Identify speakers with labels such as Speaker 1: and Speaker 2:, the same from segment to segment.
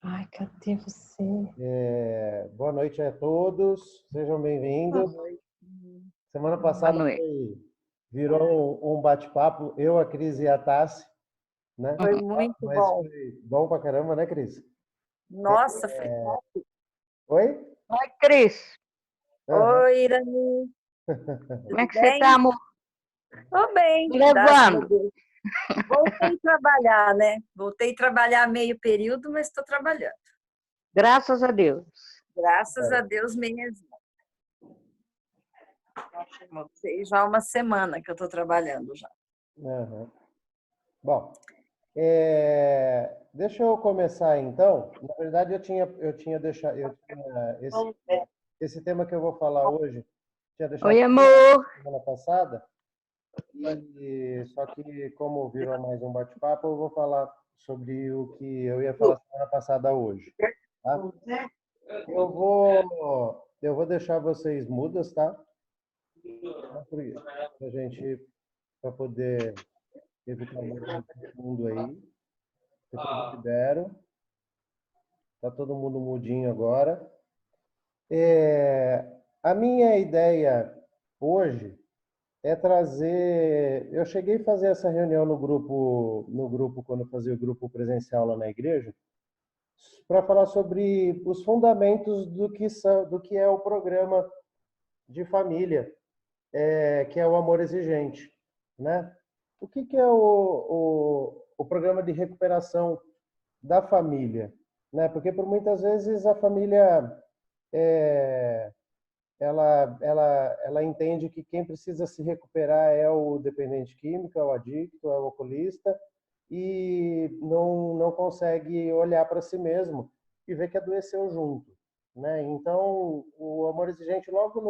Speaker 1: Ai, cadê você?
Speaker 2: Boa noite a todos, sejam bem-vindos. Semana
Speaker 3: Boa
Speaker 2: passada
Speaker 3: noite.
Speaker 2: virou um bate-papo, eu, a Cris e a Tassi, né?
Speaker 4: Foi muito
Speaker 2: Mas
Speaker 4: bom.
Speaker 2: foi bom pra caramba, né, Cris?
Speaker 4: Nossa, foi top.
Speaker 2: Oi?
Speaker 3: Oi, Cris.
Speaker 2: Aham.
Speaker 4: Oi, Irani.
Speaker 3: Como é
Speaker 4: Tudo
Speaker 3: que você
Speaker 4: bem?
Speaker 3: tá, amor?
Speaker 4: Tô bem, graças a
Speaker 3: Levando.
Speaker 4: Deus. Voltei a trabalhar, né? Voltei a trabalhar meio período, mas estou trabalhando.
Speaker 3: Graças a Deus.
Speaker 4: Graças a Deus mesmo. Sei já há uma semana que eu estou trabalhando já.
Speaker 2: Aham. Bom, deixa eu começar então. Na verdade, esse tema que eu vou falar hoje, tinha deixado
Speaker 3: Oi, amor.
Speaker 2: semana passada. Só que, como virou mais um bate-papo, eu vou falar sobre o que eu ia falar semana passada hoje, tá? Eu vou deixar vocês mudas, tá? Pra gente, para poder evitar um barulho de fundo aí. Depois eu libero. Tá todo mundo mudinho agora. A minha ideia hoje é trazer. Eu cheguei a fazer essa reunião no grupo quando eu fazia o grupo presencial lá na igreja, para falar sobre os fundamentos do que é o programa de família, que é o Amor Exigente, né? O que é o programa de recuperação da família, né? Porque por muitas vezes a família é, ela entende que quem precisa se recuperar é o dependente químico, é o adicto, é o alcoolista, e não consegue olhar para si mesmo e ver que adoeceu junto, né? Então, o Amor Exigente, logo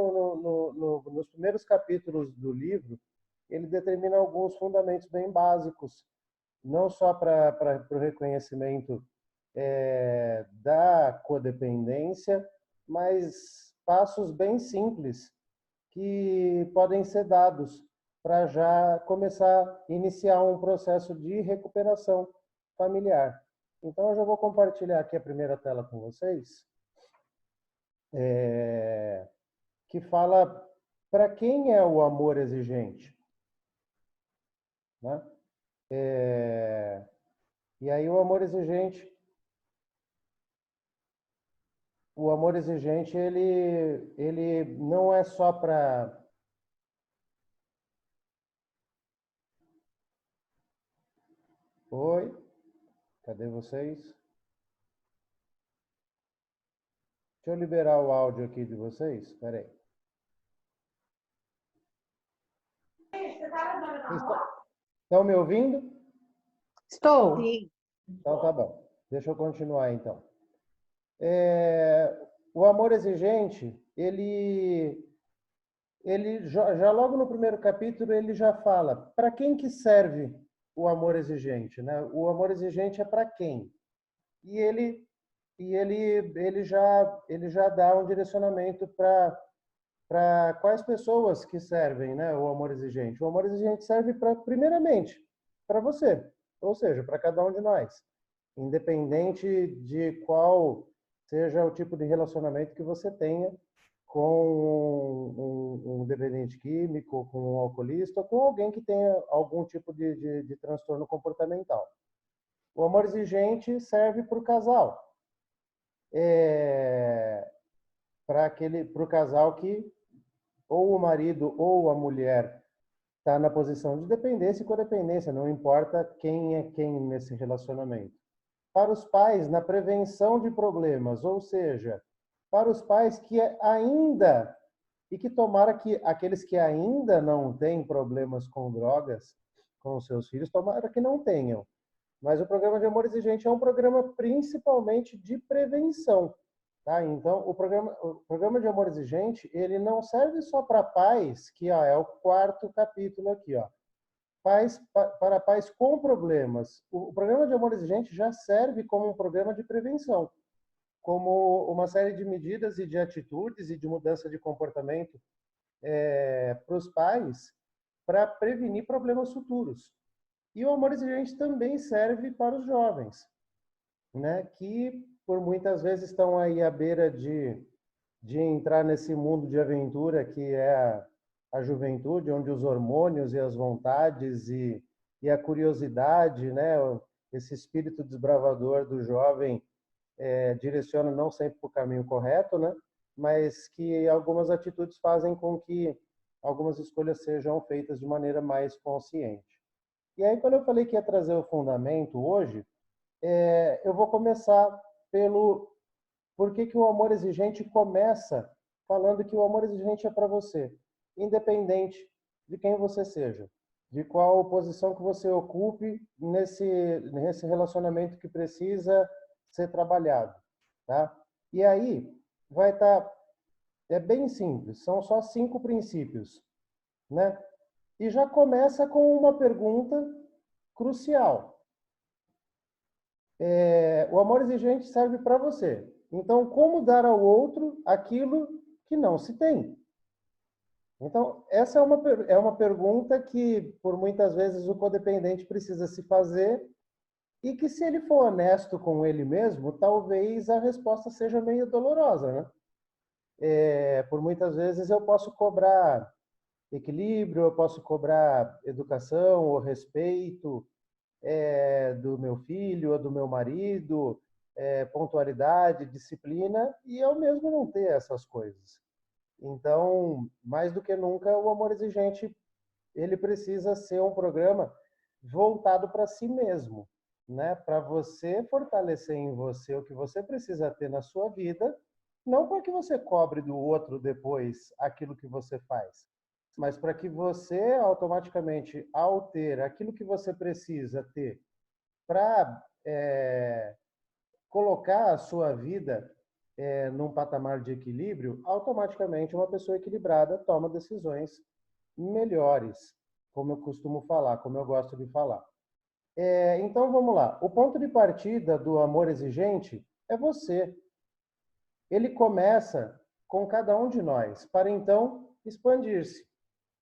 Speaker 2: nos primeiros capítulos do livro, ele determina alguns fundamentos bem básicos, não só para o reconhecimento da codependência, mas passos bem simples que podem ser dados para já começar a iniciar um processo de recuperação familiar. Então, eu já vou compartilhar aqui a primeira tela com vocês, que fala para quem é o amor exigente, né? E aí o amor exigente, ele não é só para... Oi, cadê vocês? Deixa eu liberar o áudio aqui de vocês. Espera aí. Estão me ouvindo?
Speaker 1: Estou.
Speaker 4: Sim.
Speaker 2: Então tá bom. Deixa eu continuar então. O amor exigente, ele já logo no primeiro capítulo ele já fala para quem que serve o amor exigente, né? O amor exigente é para quem? E ele já dá um direcionamento para quais pessoas que servem, né, o amor exigente. O amor exigente serve primeiramente, para você, ou seja, para cada um de nós, independente de qual seja o tipo de relacionamento que você tenha com um dependente químico, com um alcoolista, ou com alguém que tenha algum tipo de transtorno comportamental. O amor exigente serve para o casal, para o casal que ou o marido ou a mulher está na posição de dependência e codependência, não importa quem é quem nesse relacionamento. Para os pais, na prevenção de problemas, ou seja, para os pais que ainda, e que tomara que aqueles que ainda não têm problemas com drogas com os seus filhos, tomara que não tenham. Mas o programa de Amor Exigente é um programa principalmente de prevenção. Tá? Então, o programa de Amor Exigente, ele não serve só para pais, que é o quarto capítulo aqui, ó. Para pais com problemas. O programa de Amor Exigente já serve como um programa de prevenção, como uma série de medidas e de atitudes e de mudança de comportamento para os pais, para prevenir problemas futuros. E o Amor Exigente também serve para os jovens. né, que por muitas vezes estão aí à beira de entrar nesse mundo de aventura que é a juventude, onde os hormônios e as vontades e a curiosidade, né, esse espírito desbravador do jovem direciona não sempre para o caminho correto, né, mas que algumas atitudes fazem com que algumas escolhas sejam feitas de maneira mais consciente. E aí, quando eu falei que ia trazer o fundamento hoje, eu vou começar pelo por que que o amor exigente começa falando que o amor exigente é para você, independente de quem você seja, de qual posição que você ocupe nesse relacionamento que precisa ser trabalhado, tá? E aí vai estar é bem simples, são só 5 princípios, né? E já começa com uma pergunta crucial. O amor exigente serve para você. Então, como dar ao outro aquilo que não se tem? Então, essa é uma pergunta que, por muitas vezes, o codependente precisa se fazer e que, se ele for honesto com ele mesmo, talvez a resposta seja meio dolorosa, né? Por muitas vezes eu posso cobrar equilíbrio, eu posso cobrar educação ou respeito do meu filho ou do meu marido, pontualidade, disciplina, e eu mesmo não ter essas coisas. Então, mais do que nunca, o amor exigente ele precisa ser um programa voltado para si mesmo, né? Para você fortalecer em você o que você precisa ter na sua vida, não para que você cobre do outro depois aquilo que você faz, mas para que você automaticamente, ao ter aquilo que você precisa ter para colocar a sua vida num patamar de equilíbrio, automaticamente uma pessoa equilibrada toma decisões melhores, como eu costumo falar, como eu gosto de falar. Então vamos lá. O ponto de partida do amor exigente é você. Ele começa com cada um de nós, para então expandir-se.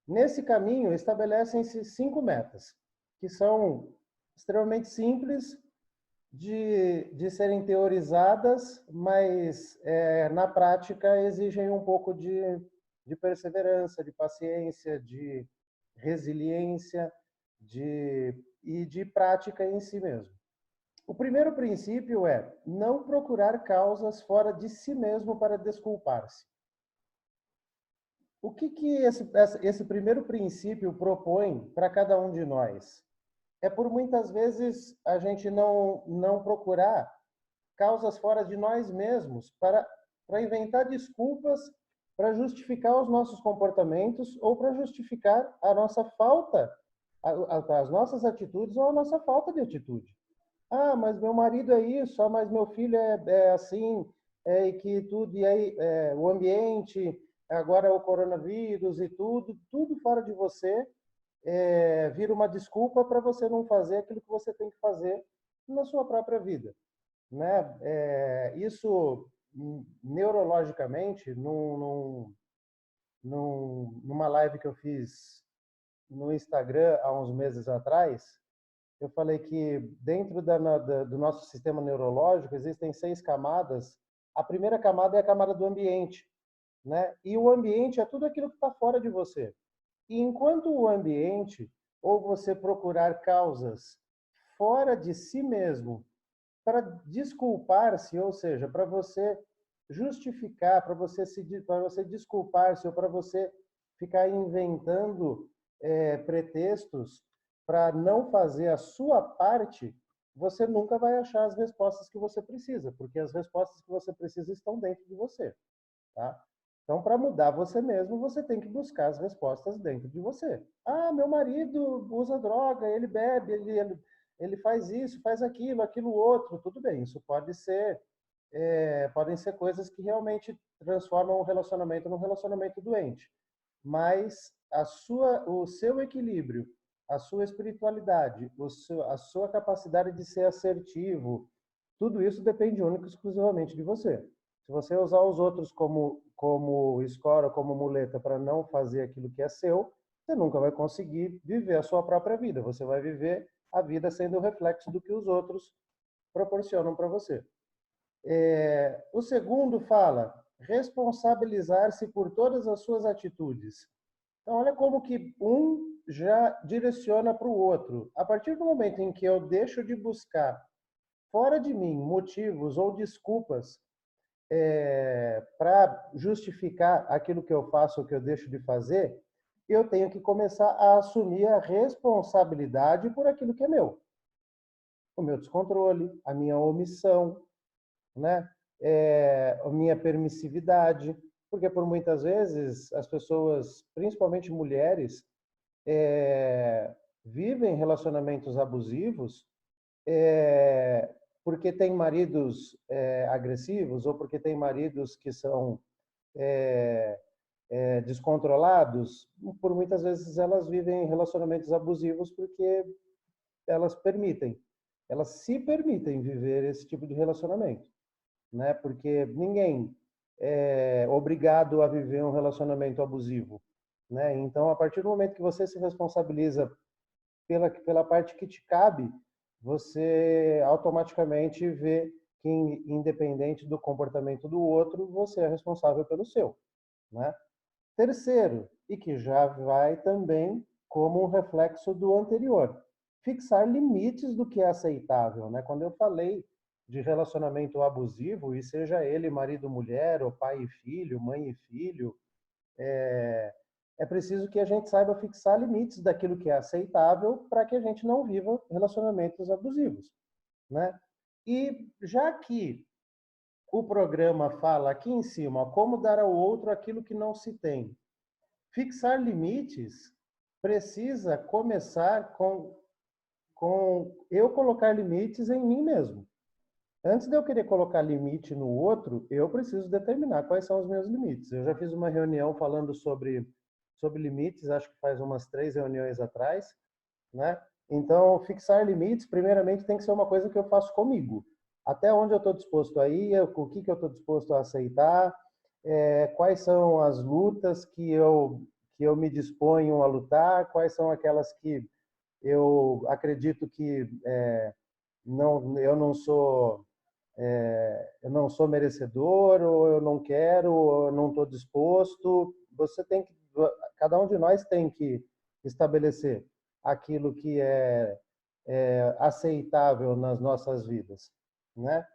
Speaker 2: Nesse caminho, estabelecem-se 5 metas, que são extremamente simples de serem teorizadas, mas na prática exigem um pouco de perseverança, de paciência, de resiliência e de prática em si mesmo. O primeiro princípio é não procurar causas fora de si mesmo para desculpar-se. O que esse primeiro princípio propõe para cada um de nós? É por muitas vezes a gente não procurar causas fora de nós mesmos para inventar desculpas para justificar os nossos comportamentos ou para justificar a nossa falta, as nossas atitudes ou a nossa falta de atitude. Ah, mas meu marido é isso, ah, mas meu filho é assim, e que tudo, e aí o ambiente, agora o coronavírus e tudo fora de você vira uma desculpa para você não fazer aquilo que você tem que fazer na sua própria vida, né? Isso neurologicamente, numa live que eu fiz no Instagram há uns meses atrás, eu falei que dentro do nosso sistema neurológico existem 6 camadas. A primeira camada é a camada do ambiente, né? E o ambiente é tudo aquilo que está fora de você. E enquanto o ambiente, ou você procurar causas fora de si mesmo para desculpar-se, ou seja, para você justificar, para você desculpar-se ou para você ficar inventando pretextos para não fazer a sua parte, você nunca vai achar as respostas que você precisa, porque as respostas que você precisa estão dentro de você, tá? Então, para mudar você mesmo, você tem que buscar as respostas dentro de você. Ah, meu marido usa droga, ele bebe, ele faz isso, faz aquilo outro. Tudo bem, isso podem ser coisas que realmente transformam o relacionamento num relacionamento doente. Mas o seu equilíbrio, a sua espiritualidade, a sua capacidade de ser assertivo, tudo isso depende única e exclusivamente de você. Se você usar os outros como escora, como muleta para não fazer aquilo que é seu, você nunca vai conseguir viver a sua própria vida. Você vai viver a vida sendo o reflexo do que os outros proporcionam para você. O segundo fala responsabilizar-se por todas as suas atitudes. Então, olha como que um já direciona para o outro. A partir do momento em que eu deixo de buscar fora de mim motivos ou desculpas para justificar aquilo que eu faço ou que eu deixo de fazer, eu tenho que começar a assumir a responsabilidade por aquilo que é meu. O meu descontrole, a minha omissão, né? A minha permissividade, porque por muitas vezes as pessoas, principalmente mulheres, vivem relacionamentos abusivos porque têm maridos agressivos ou porque têm maridos que são descontrolados. Por muitas vezes elas vivem relacionamentos abusivos porque elas se permitem viver esse tipo de relacionamento, né? Porque ninguém é obrigado a viver um relacionamento abusivo, né? Então, a partir do momento que você se responsabiliza pela parte que te cabe, você automaticamente vê que, independente do comportamento do outro, você é responsável pelo seu, né? Terceiro, e que já vai também como um reflexo do anterior, fixar limites do que é aceitável, né? Quando eu falei de relacionamento abusivo, e seja ele marido, mulher, ou pai e filho, mãe e filho, é preciso que a gente saiba fixar limites daquilo que é aceitável para que a gente não viva relacionamentos abusivos, né? E já que o programa fala aqui em cima como dar ao outro aquilo que não se tem, fixar limites precisa começar com eu colocar limites em mim mesmo. Antes de eu querer colocar limite no outro, eu preciso determinar quais são os meus limites. Eu já fiz uma reunião falando sobre limites, acho que faz umas 3 reuniões atrás, né? Então, fixar limites, primeiramente, tem que ser uma coisa que eu faço comigo. Até onde eu estou disposto a ir, o que eu estou disposto a aceitar, quais são as lutas que eu me disponho a lutar, quais são aquelas que eu acredito que eu não sou merecedor, ou eu não quero, ou eu não estou disposto. Cada um de nós tem que estabelecer aquilo que é aceitável nas nossas vidas, né?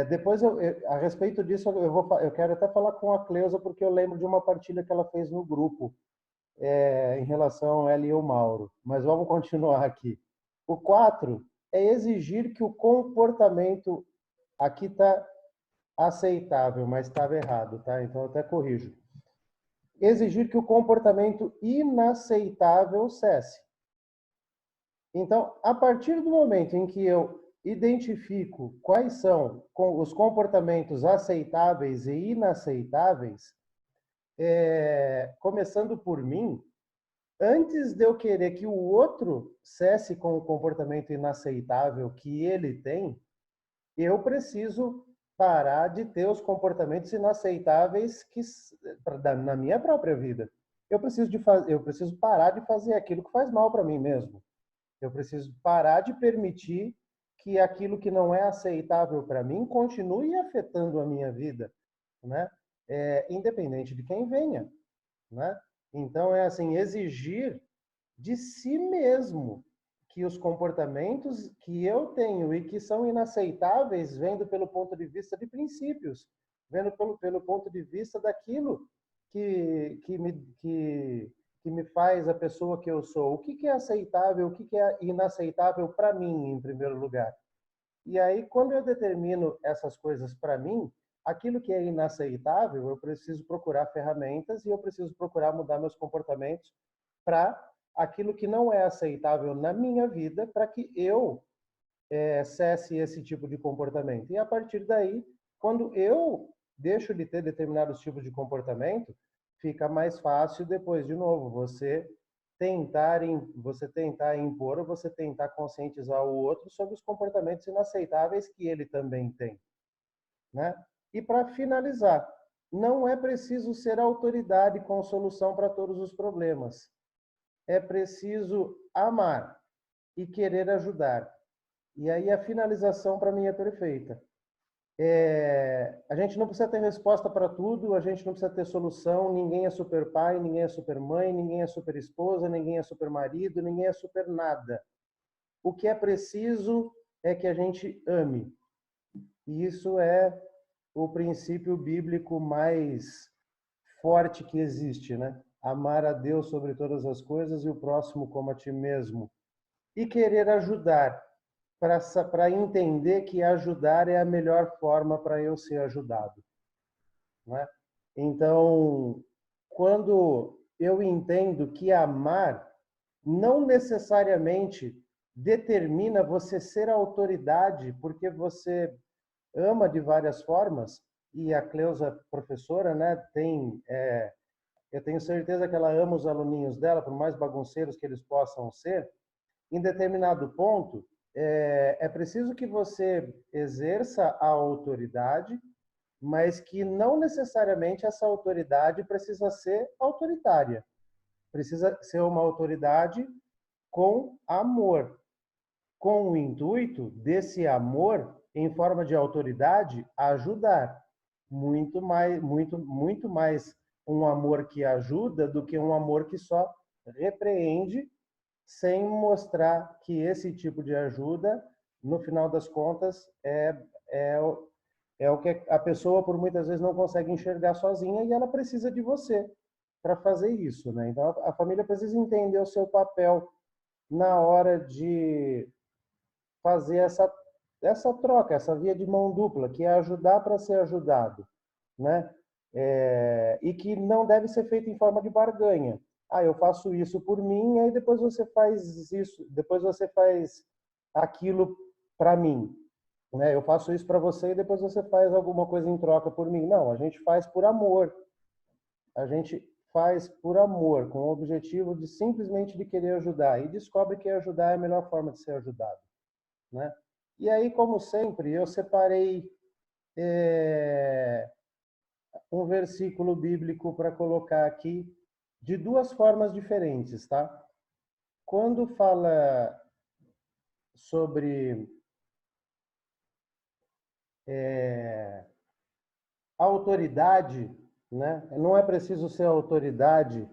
Speaker 2: Depois, a respeito disso, eu quero até falar com a Cleusa, porque eu lembro de uma partilha que ela fez no grupo em relação a ela e o Mauro. Mas vamos continuar aqui. O 4 é exigir que o comportamento, aqui está aceitável, mas estava errado, tá? Então eu até corrijo. Exigir que o comportamento inaceitável cesse. Então, a partir do momento em que eu identifico quais são os comportamentos aceitáveis e inaceitáveis, começando por mim, antes de eu querer que o outro cesse com o comportamento inaceitável que ele tem, eu preciso parar de ter os comportamentos inaceitáveis na minha própria vida. Eu preciso parar de fazer aquilo que faz mal para mim mesmo. Eu preciso parar de permitir que aquilo que não é aceitável para mim continue afetando a minha vida, né? Independente de quem venha, né? Então, é assim, exigir de si mesmo que os comportamentos que eu tenho e que são inaceitáveis, vendo pelo ponto de vista de princípios, vendo pelo ponto de vista daquilo que me faz a pessoa que eu sou. O que é aceitável, o que é inaceitável para mim, em primeiro lugar. E aí, quando eu determino essas coisas para mim, aquilo que é inaceitável, eu preciso procurar ferramentas e eu preciso procurar mudar meus comportamentos para aquilo que não é aceitável na minha vida, para que eu cesse esse tipo de comportamento. E a partir daí, quando eu deixo de ter determinados tipos de comportamento, fica mais fácil depois, de novo, você tentar impor ou você tentar conscientizar o outro sobre os comportamentos inaceitáveis que ele também tem, né? E para finalizar, não é preciso ser autoridade com solução para todos os problemas. É preciso amar e querer ajudar. E aí a finalização para mim é perfeita. A gente não precisa ter resposta para tudo, a gente não precisa ter solução, ninguém é super pai, ninguém é super mãe, ninguém é super esposa, ninguém é super marido, ninguém é super nada. O que é preciso é que a gente ame. E isso é o princípio bíblico mais forte que existe, né? Amar a Deus sobre todas as coisas e o próximo como a ti mesmo. E querer ajudar, para entender que ajudar é a melhor forma para eu ser ajudado, né? Então, quando eu entendo que amar não necessariamente determina você ser autoridade, porque você ama de várias formas, e a Cleusa, professora, né, eu tenho certeza que ela ama os aluninhos dela, por mais bagunceiros que eles possam ser. Em determinado ponto, é preciso que você exerça a autoridade, mas que não necessariamente essa autoridade precisa ser autoritária. Precisa ser uma autoridade com amor, com o intuito desse amor, em forma de autoridade, ajudar. Muito mais um amor que ajuda do que um amor que só repreende, sem mostrar que esse tipo de ajuda, no final das contas, é o que a pessoa, por muitas vezes, não consegue enxergar sozinha e ela precisa de você para fazer isso, né? Então, a família precisa entender o seu papel na hora de fazer essa troca, essa via de mão dupla, que é ajudar para ser ajudado, né? E que não deve ser feito em forma de barganha. Ah, eu faço isso por mim, aí depois você faz isso, depois você faz aquilo para mim, né? Eu faço isso para você e depois você faz alguma coisa em troca por mim. Não, a gente faz por amor. A gente faz por amor, com o objetivo de simplesmente de querer ajudar e descobre que ajudar é a melhor forma de ser ajudado, né? E aí, como sempre, eu separei um versículo bíblico para colocar aqui de duas formas diferentes, tá? Quando fala sobre autoridade, né? Não é preciso ser autoridade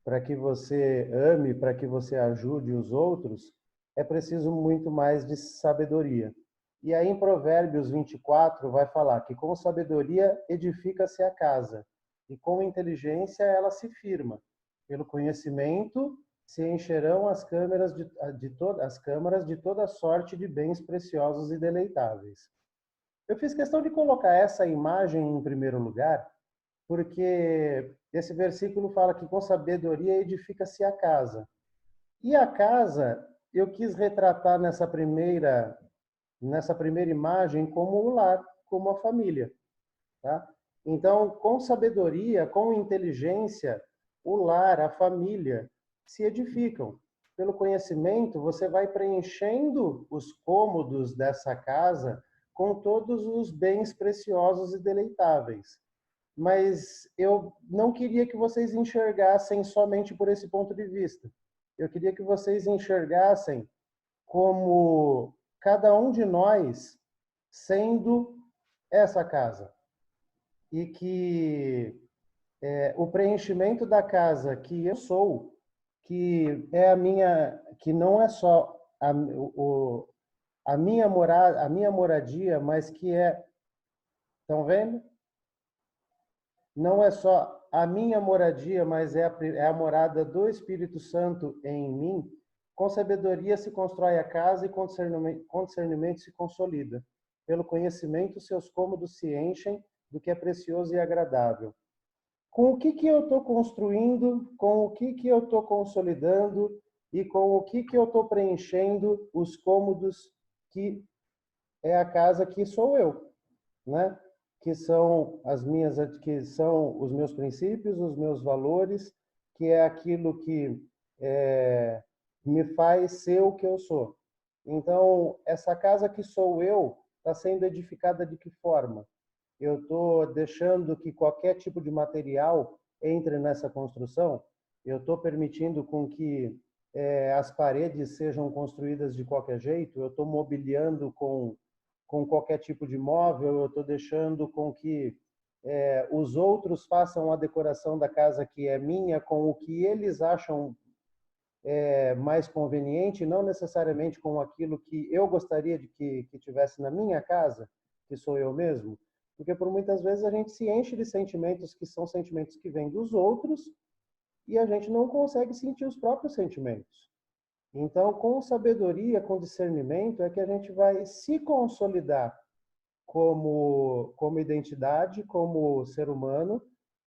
Speaker 2: para que você ame, para que você ajude os outros, é preciso muito mais de sabedoria. E aí em Provérbios 24 vai falar que com sabedoria edifica-se a casa, e com inteligência ela se firma. Pelo conhecimento se encherão as câmaras de toda sorte de bens preciosos e deleitáveis. Eu fiz questão de colocar essa imagem em primeiro lugar, porque esse versículo fala que com sabedoria edifica-se a casa. E a casa, eu quis retratar nessa primeira imagem como o lar, como a família, tá? Então, com sabedoria, com inteligência, o lar, a família se edificam. Pelo conhecimento, você vai preenchendo os cômodos dessa casa com todos os bens preciosos e deleitáveis. Mas eu não queria que vocês enxergassem somente por esse ponto de vista. Eu queria que vocês enxergassem como cada um de nós sendo essa casa. E que o preenchimento da casa que eu sou, que é a minha, que não é só a minha morada, a minha moradia, mas que estão vendo? Não é só a minha moradia, mas é a morada do Espírito Santo em mim. Com sabedoria se constrói a casa e com discernimento se consolida. Pelo conhecimento, seus cômodos se enchem do que é precioso e agradável. Com o que eu estou construindo, com o que eu estou consolidando e com o que eu estou preenchendo os cômodos que é a casa que sou eu, né? Que são que são os meus princípios, os meus valores, que é aquilo que me faz ser o que eu sou. Então, essa casa que sou eu está sendo edificada de que forma? Eu estou deixando que qualquer tipo de material entre nessa construção? Eu estou permitindo com que as paredes sejam construídas de qualquer jeito, eu estou mobiliando com qualquer tipo de móvel, eu estou deixando com que os outros façam a decoração da casa que é minha com o que eles acham mais conveniente, não necessariamente com aquilo que eu gostaria de que tivesse na minha casa, que sou eu mesmo, porque por muitas vezes a gente se enche de sentimentos que são sentimentos que vêm dos outros e a gente não consegue sentir os próprios sentimentos. Então, com sabedoria, com discernimento, é que a gente vai se consolidar como identidade, como ser humano,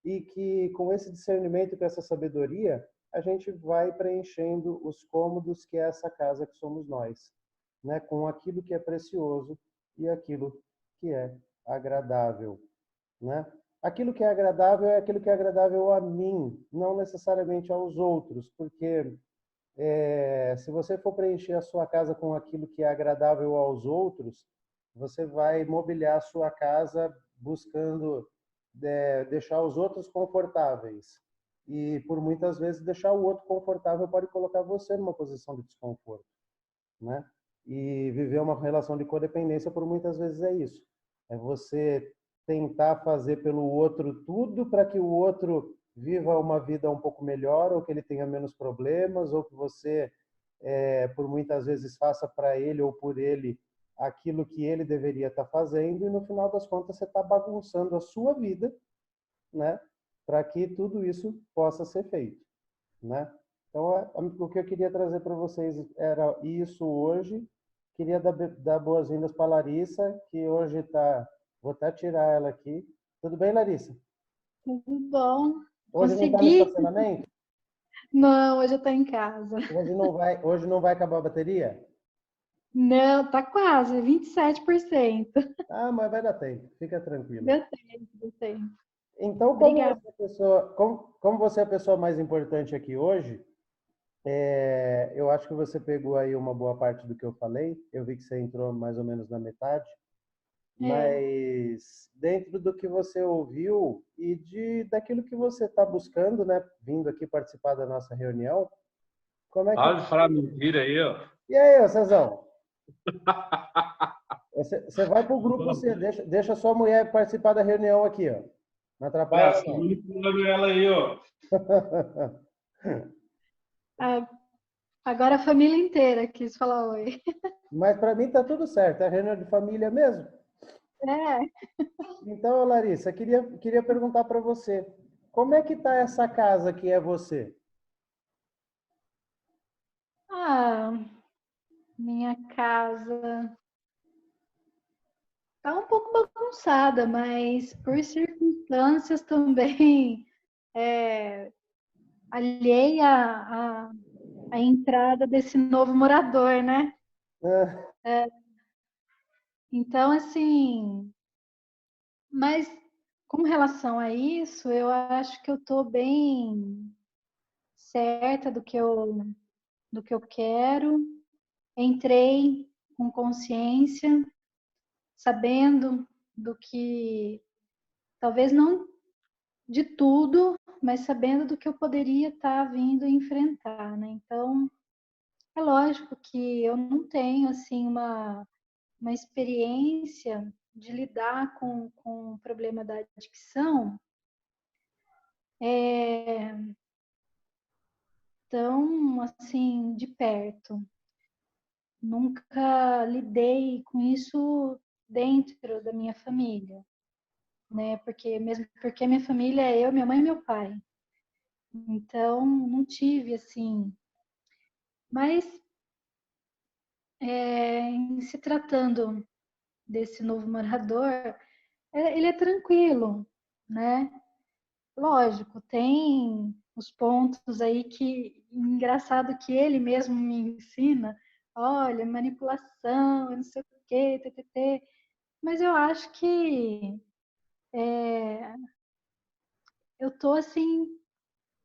Speaker 2: e que com esse discernimento e com essa sabedoria, a gente vai preenchendo os cômodos que é essa casa que somos nós, né? Com aquilo que é precioso e aquilo que é agradável, né? Aquilo que é aquilo que é agradável a mim, não necessariamente aos outros, porque se você for preencher a sua casa com aquilo que é agradável aos outros, você vai mobiliar a sua casa buscando deixar os outros confortáveis. E por muitas vezes deixar o outro confortável pode colocar você numa posição de desconforto, né? E viver uma relação de codependência por muitas vezes é isso. É você tentar fazer pelo outro tudo para que o outro viva uma vida um pouco melhor, ou que ele tenha menos problemas, ou que você, por muitas vezes, faça para ele ou por ele aquilo que ele deveria estar fazendo, e no final das contas você está bagunçando a sua vida, né, para que tudo isso possa ser feito, né? Então, o que eu queria trazer para vocês era isso hoje. Queria dar boas-vindas para a Larissa, que hoje está... Vou até tirar ela aqui. Tudo bem, Larissa?
Speaker 1: Tudo bom?
Speaker 2: Hoje não está no
Speaker 1: Consegui?
Speaker 2: estacionamento?
Speaker 1: Não, hoje eu tô em casa.
Speaker 2: Hoje não vai acabar a bateria?
Speaker 1: Não, tá quase, 27%.
Speaker 2: Ah, mas vai dar tempo. Fica tranquila.
Speaker 1: Deu tempo, deu tempo.
Speaker 2: Então,
Speaker 1: Obrigada.
Speaker 2: como você é a pessoa mais importante aqui hoje, eu acho que você pegou aí uma boa parte do que eu falei. Eu vi que você entrou mais ou menos na metade.
Speaker 1: É,
Speaker 2: Mas dentro do que você ouviu e daquilo que você está buscando, né, vindo aqui participar da nossa reunião, como é que...
Speaker 5: Para de falar mentira aí, ó.
Speaker 2: E aí, ô Cezão? Você vai para o grupo, você deixa sua mulher participar da reunião aqui, ó. Não atrapalha ela,
Speaker 5: Tá
Speaker 2: não.
Speaker 5: manipulando ela aí, ó.
Speaker 1: agora a família inteira quis falar oi.
Speaker 2: Mas para mim tá tudo certo, é reunião de família mesmo.
Speaker 1: É,
Speaker 2: Então, Larissa, queria perguntar para você, como é que tá essa casa que é você?
Speaker 1: ah, minha casa tá um pouco bagunçada, mas por circunstâncias também alheia a entrada desse novo morador, né?
Speaker 2: Ah,
Speaker 1: Então, assim, mas com relação a isso, eu acho que eu estou bem certa do que eu quero. Entrei com consciência, sabendo do que, talvez não de tudo, mas sabendo do que eu poderia estar vindo enfrentar, né? Então, é lógico que eu não tenho, assim, uma experiência de lidar com o problema da adicção tão, assim, de perto. Nunca lidei com isso dentro da minha família, né? Mesmo porque a minha família é eu, minha mãe e meu pai. Então, não tive, assim. Mas, em se tratando desse novo morador, ele é tranquilo, né? Lógico, tem os pontos aí que, engraçado que ele mesmo me ensina, olha, manipulação, não sei o quê, ttt. Mas eu acho que eu tô assim,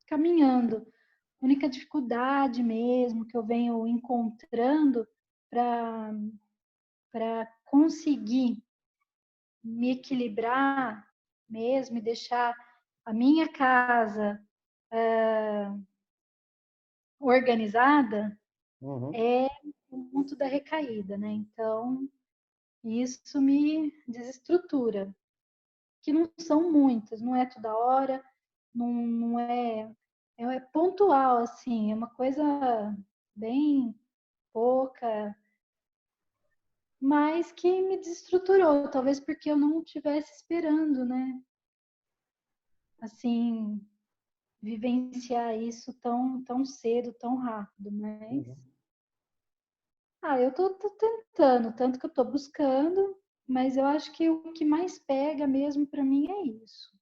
Speaker 1: caminhando. A única dificuldade mesmo que eu venho encontrando para conseguir me equilibrar mesmo e deixar a minha casa organizada
Speaker 2: Uhum.
Speaker 1: é o ponto da recaída, né? Então, isso me desestrutura, que não são muitas, não é toda hora, não é pontual, assim, é uma coisa bem pouca, mas que me desestruturou, talvez porque eu não estivesse esperando, né? Assim, vivenciar isso tão cedo, tão rápido, mas
Speaker 2: Uhum.
Speaker 1: eu tô tentando, tanto que eu tô buscando, mas eu acho que o que mais pega mesmo para mim é isso.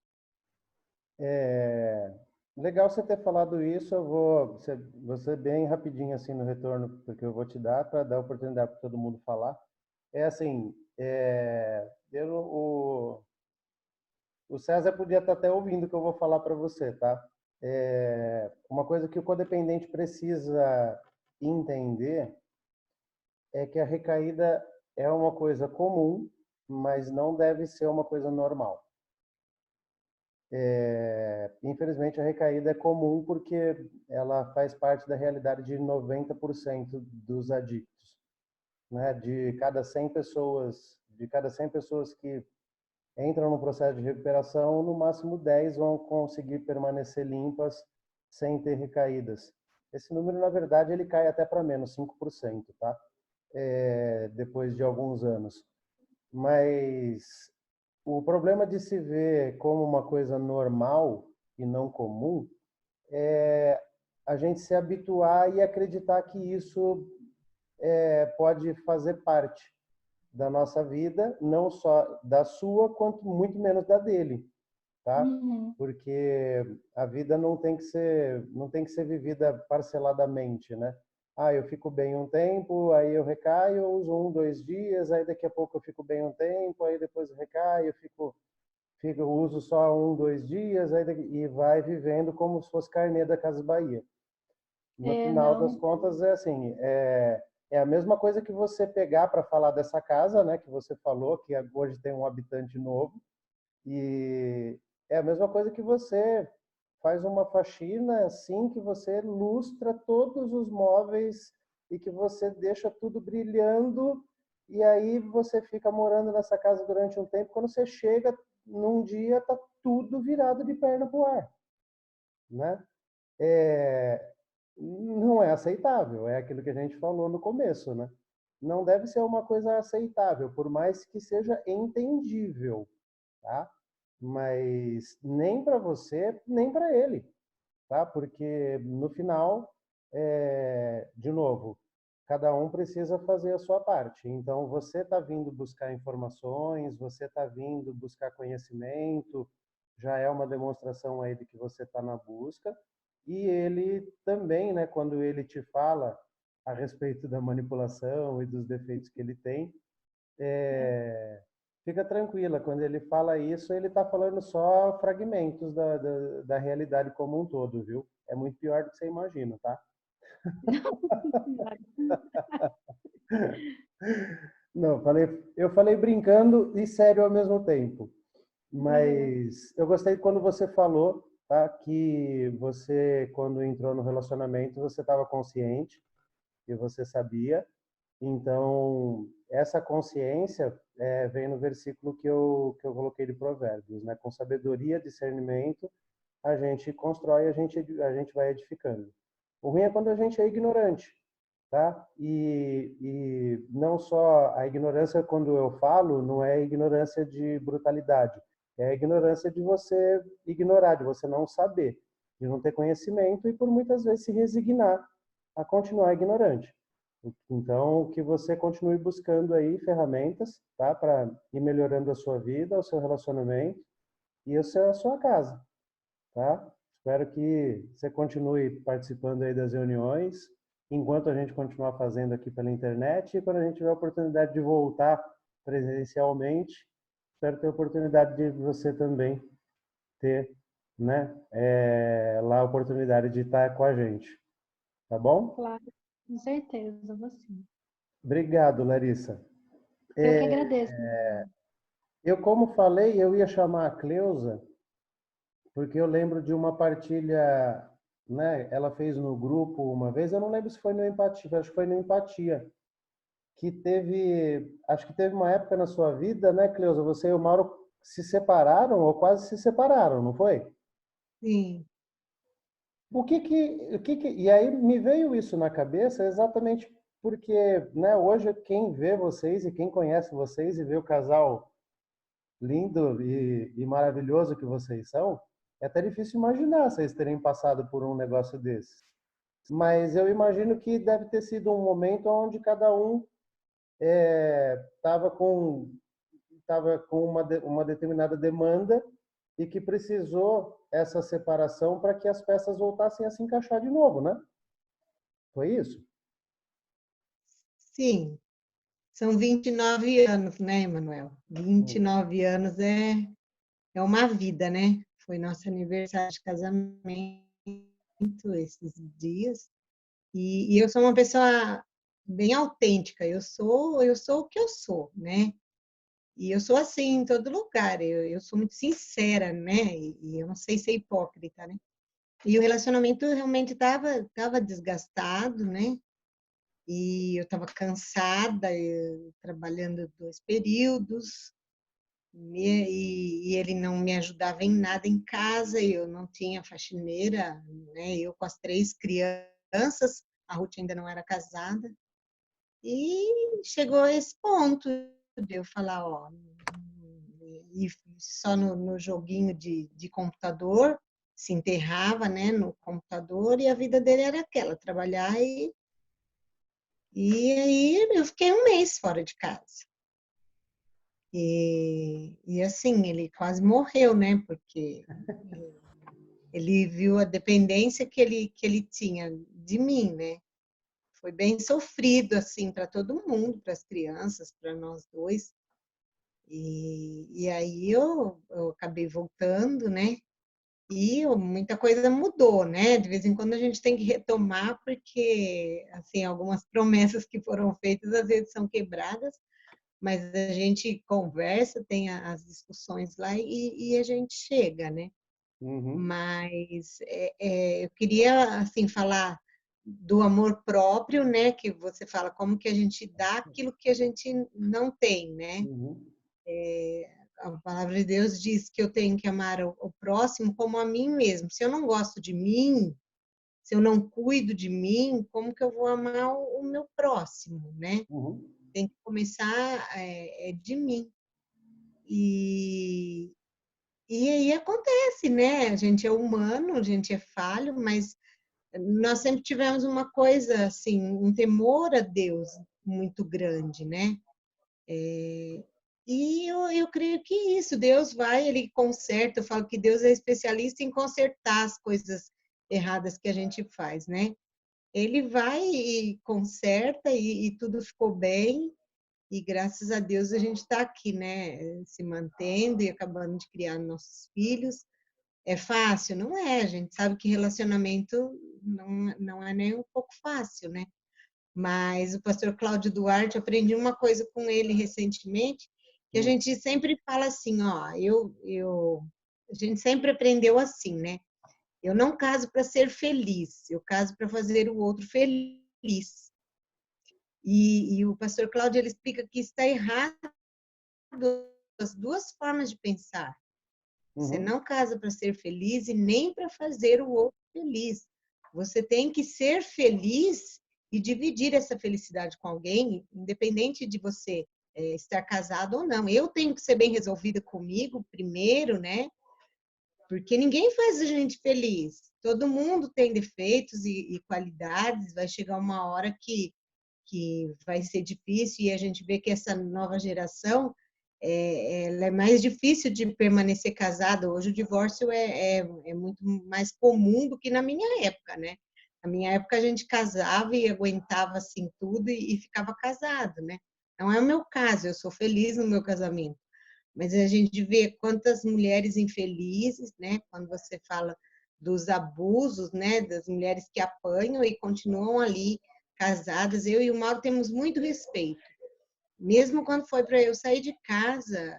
Speaker 2: Legal você ter falado isso. Eu vou ser bem rapidinho assim no retorno, porque eu vou te dar para dar oportunidade para todo mundo falar. É assim, o César podia estar até ouvindo o que eu vou falar para você, tá? Uma coisa que o codependente precisa entender é que a recaída é uma coisa comum, mas não deve ser uma coisa normal. Infelizmente, a recaída é comum porque ela faz parte da realidade de 90% dos adictos, né? De cada 100 pessoas que entram no processo de recuperação, no máximo 10 vão conseguir permanecer limpas sem ter recaídas. Esse número, na verdade, ele cai até para menos 5%, tá? Depois de alguns anos. Mas o problema de se ver como uma coisa normal e não comum é a gente se habituar e acreditar que isso pode fazer parte da nossa vida, não só da sua, quanto muito menos da dele, tá?
Speaker 1: Uhum.
Speaker 2: Porque a vida não tem que ser vivida parceladamente, né? Eu fico bem um tempo, aí eu recaio, eu uso 2 dias, aí daqui a pouco eu fico bem um tempo, aí depois eu recaio, eu uso só 2 dias, e vai vivendo como se fosse carnê da Casas Bahia. No final das
Speaker 1: Não,
Speaker 2: contas, é assim, é a mesma coisa que você pegar para falar dessa casa, né, que você falou, que hoje tem um habitante novo, e é a mesma coisa que você faz uma faxina assim, que você lustra todos os móveis e que você deixa tudo brilhando, e aí você fica morando nessa casa durante um tempo, quando você chega num dia tá tudo virado de perna pro ar, né? É, não é aceitável, é aquilo que a gente falou no começo, né? Não deve ser uma coisa aceitável, por mais que seja entendível, tá? Mas nem para você, nem para ele, tá? Porque no final, de novo, cada um precisa fazer a sua parte. Então, você está vindo buscar informações, você está vindo buscar conhecimento, já é uma demonstração aí de que você está na busca. E ele também, né, quando ele te fala a respeito da manipulação e dos defeitos que ele tem, fica tranquila, quando ele fala isso, ele está falando só fragmentos da realidade como um todo, viu? É muito pior do que você imagina, tá? Não, eu falei brincando e sério ao mesmo tempo. Mas eu gostei quando você falou, tá, que você, quando entrou no relacionamento, você estava consciente e você sabia. Então, essa consciência vem no versículo que eu coloquei de Provérbios, né? Com sabedoria, discernimento, a gente constrói, a gente vai edificando. O ruim é quando a gente é ignorante, tá? E não só a ignorância, quando eu falo, não é ignorância de brutalidade, é a ignorância de você ignorar, de você não saber, de não ter conhecimento e por muitas vezes se resignar a continuar ignorante. Então, que você continue buscando aí ferramentas, tá? Para ir melhorando a sua vida, o seu relacionamento e a sua casa, tá? Espero que você continue participando aí das reuniões, enquanto a gente continuar fazendo aqui pela internet, e quando a gente tiver a oportunidade de voltar presencialmente, espero ter a oportunidade de você também ter, né, lá a oportunidade de estar com a gente, tá bom?
Speaker 1: claro, com certeza, vou sim.
Speaker 2: Obrigado, Larissa.
Speaker 1: Eu que agradeço.
Speaker 2: Eu, como falei, eu ia chamar a Cleusa, porque eu lembro de uma partilha né? Ela fez no grupo uma vez, eu não lembro se foi no Empatia, acho que foi no Empatia, que acho que teve uma época na sua vida, né, Cleusa, você e o Mauro se separaram ou quase se separaram, não foi?
Speaker 6: Sim.
Speaker 2: E aí me veio isso na cabeça exatamente porque, né, hoje quem vê vocês e quem conhece vocês e vê o casal lindo e maravilhoso que vocês são, é até difícil imaginar vocês terem passado por um negócio desse. Mas eu imagino que deve ter sido um momento onde cada um estava com uma determinada demanda e que precisou essa separação para que as peças voltassem a se encaixar de novo, né? Foi isso?
Speaker 6: Sim. São 29 anos, né, Emanuel?
Speaker 2: Hum.
Speaker 6: 29 anos é uma vida, né? Foi nosso aniversário de casamento esses dias. E eu sou uma pessoa bem autêntica. Eu sou o que eu sou, né? E eu sou assim em todo lugar. Eu sou muito sincera, né? E eu não sei ser hipócrita, né? E o relacionamento realmente tava desgastado, né? E eu estava cansada, trabalhando 2 períodos, e ele não me ajudava em nada em casa, eu não tinha faxineira, né? Eu com as 3 crianças, a Ruth ainda não era casada, e chegou a esse ponto de eu falar, ó, e só no joguinho de computador, se enterrava, né, no computador, e a vida dele era aquela, trabalhar e aí eu fiquei um mês fora de casa. E assim, ele quase morreu, né? Porque ele viu a dependência que ele tinha de mim, né? Foi bem sofrido, assim, para todo mundo, para as crianças, para nós dois. E aí eu acabei voltando, né? E muita coisa mudou, né? De vez em quando a gente tem que retomar, porque, assim, algumas promessas que foram feitas às vezes são quebradas, mas a gente conversa, tem as discussões lá e a gente chega, né?
Speaker 2: Uhum.
Speaker 6: Mas eu queria, assim, falar do amor próprio, né? Que você fala como que a gente dá aquilo que a gente não tem, né?
Speaker 2: Uhum.
Speaker 6: A palavra de Deus diz que eu tenho que amar o próximo como a mim mesmo. Se eu não gosto de mim, se eu não cuido de mim, como que eu vou amar o meu próximo, né?
Speaker 2: Uhum.
Speaker 6: Tem que começar de mim. E, e aí acontece, né? A gente é humano, a gente é falho, mas nós sempre tivemos uma coisa assim, um temor a Deus muito grande, né? E eu creio que isso, Deus vai, Ele conserta. Eu falo que Deus é especialista em consertar as coisas erradas que a gente faz, né? Ele vai e conserta e tudo ficou bem. E graças a Deus a gente está aqui, né? Se mantendo e acabando de criar nossos filhos. É fácil? Não é. A gente sabe que relacionamento não é nem um pouco fácil, né? Mas o pastor Cláudio Duarte, aprendi uma coisa com ele recentemente, que a gente sempre fala assim, ó, a gente sempre aprendeu assim, né? Eu não caso para ser feliz, eu caso para fazer o outro feliz. E o pastor Cláudio, ele explica que está errado as 2 formas de pensar. Você
Speaker 2: Uhum.
Speaker 6: não casa para ser feliz e nem para fazer o outro feliz. Você tem que ser feliz e dividir essa felicidade com alguém, independente de você estar casado ou não. Eu tenho que ser bem resolvida comigo primeiro, né? Porque ninguém faz a gente feliz. Todo mundo tem defeitos e qualidades. Vai chegar uma hora que vai ser difícil, e a gente vê que essa nova geração ela é mais difícil de permanecer casada. Hoje o divórcio é muito mais comum do que na minha época, né? Na minha época a gente casava e aguentava assim tudo e ficava casado, né? Não é o meu caso, eu sou feliz no meu casamento. Mas a gente vê quantas mulheres infelizes, né? Quando você fala dos abusos, né? Das mulheres que apanham e continuam ali casadas. Eu e o Mauro temos muito respeito. Mesmo quando foi para eu sair de casa,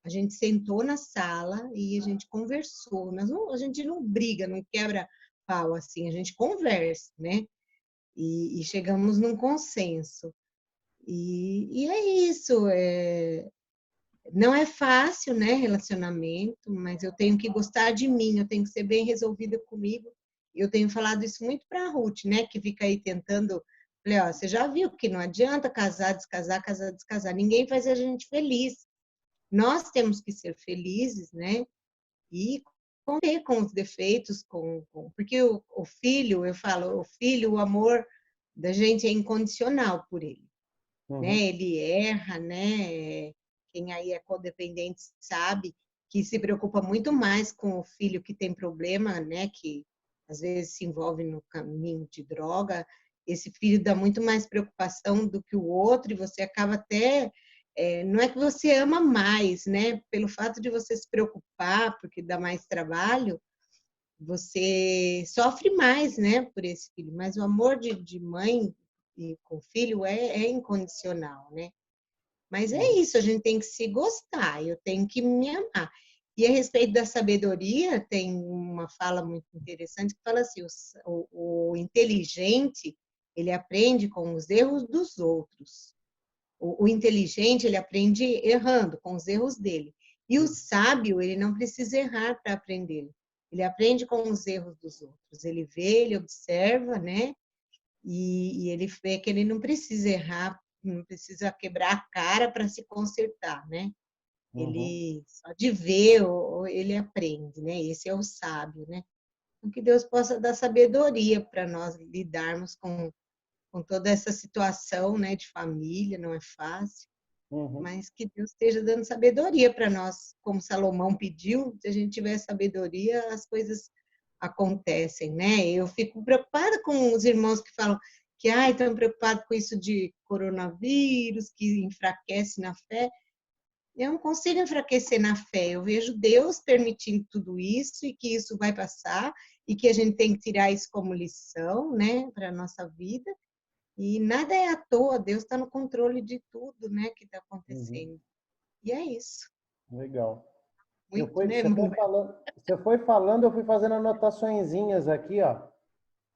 Speaker 6: a gente sentou na sala e a gente conversou. A gente não briga, não quebra pau, assim, a gente conversa, né? E chegamos num consenso. E é isso, não é fácil, né, relacionamento, mas eu tenho que gostar de mim, eu tenho que ser bem resolvida comigo. Eu tenho falado isso muito para a Ruth, né, que fica aí tentando. Falei, ó, você já viu que não adianta casar, descasar, casar, descasar. Ninguém faz a gente feliz. Nós temos que ser felizes, né? E conviver com os defeitos, porque o filho, eu falo, o filho, o amor da gente é incondicional por ele, né?
Speaker 2: Uhum.
Speaker 6: Ele erra, né? Quem aí é codependente sabe que se preocupa muito mais com o filho que tem problema, né? Que às vezes se envolve no caminho de droga. Esse filho dá muito mais preocupação do que o outro e você acaba até não é que você ama mais, né? Pelo fato de você se preocupar, porque dá mais trabalho, você sofre mais, né, por esse filho. Mas o amor de mãe e com filho é incondicional, né? Mas é isso, a gente tem que se gostar, eu tenho que me amar. E a respeito da sabedoria, tem uma fala muito interessante que fala assim, o inteligente, ele aprende com os erros dos outros. O inteligente, ele aprende errando, com os erros dele. E o sábio, ele não precisa errar para aprender. Ele aprende com os erros dos outros. Ele vê, ele observa, né? E ele vê que ele não precisa errar, não precisa quebrar a cara para se consertar, né?
Speaker 2: Uhum.
Speaker 6: Ele, só de ver, ele aprende, né? Esse é o sábio, né? Então, que Deus possa dar sabedoria para nós lidarmos com toda essa situação, né, de família, não é fácil,
Speaker 2: Uhum.
Speaker 6: mas que Deus esteja dando sabedoria para nós, como Salomão pediu, se a gente tiver sabedoria, as coisas acontecem, né? Eu fico preocupada com os irmãos que falam que estão preocupados com isso de coronavírus, que enfraquece na fé. Eu não consigo enfraquecer na fé. Eu vejo Deus permitindo tudo isso e que isso vai passar e que a gente tem que tirar isso como lição, né, para a nossa vida. E nada é à toa, Deus está no controle de tudo, né, que está
Speaker 2: Uhum.
Speaker 6: acontecendo. E é isso.
Speaker 2: Legal.
Speaker 6: Muito, né?
Speaker 2: Você foi falando, eu fui fazendo anotaçõezinhas aqui, ó.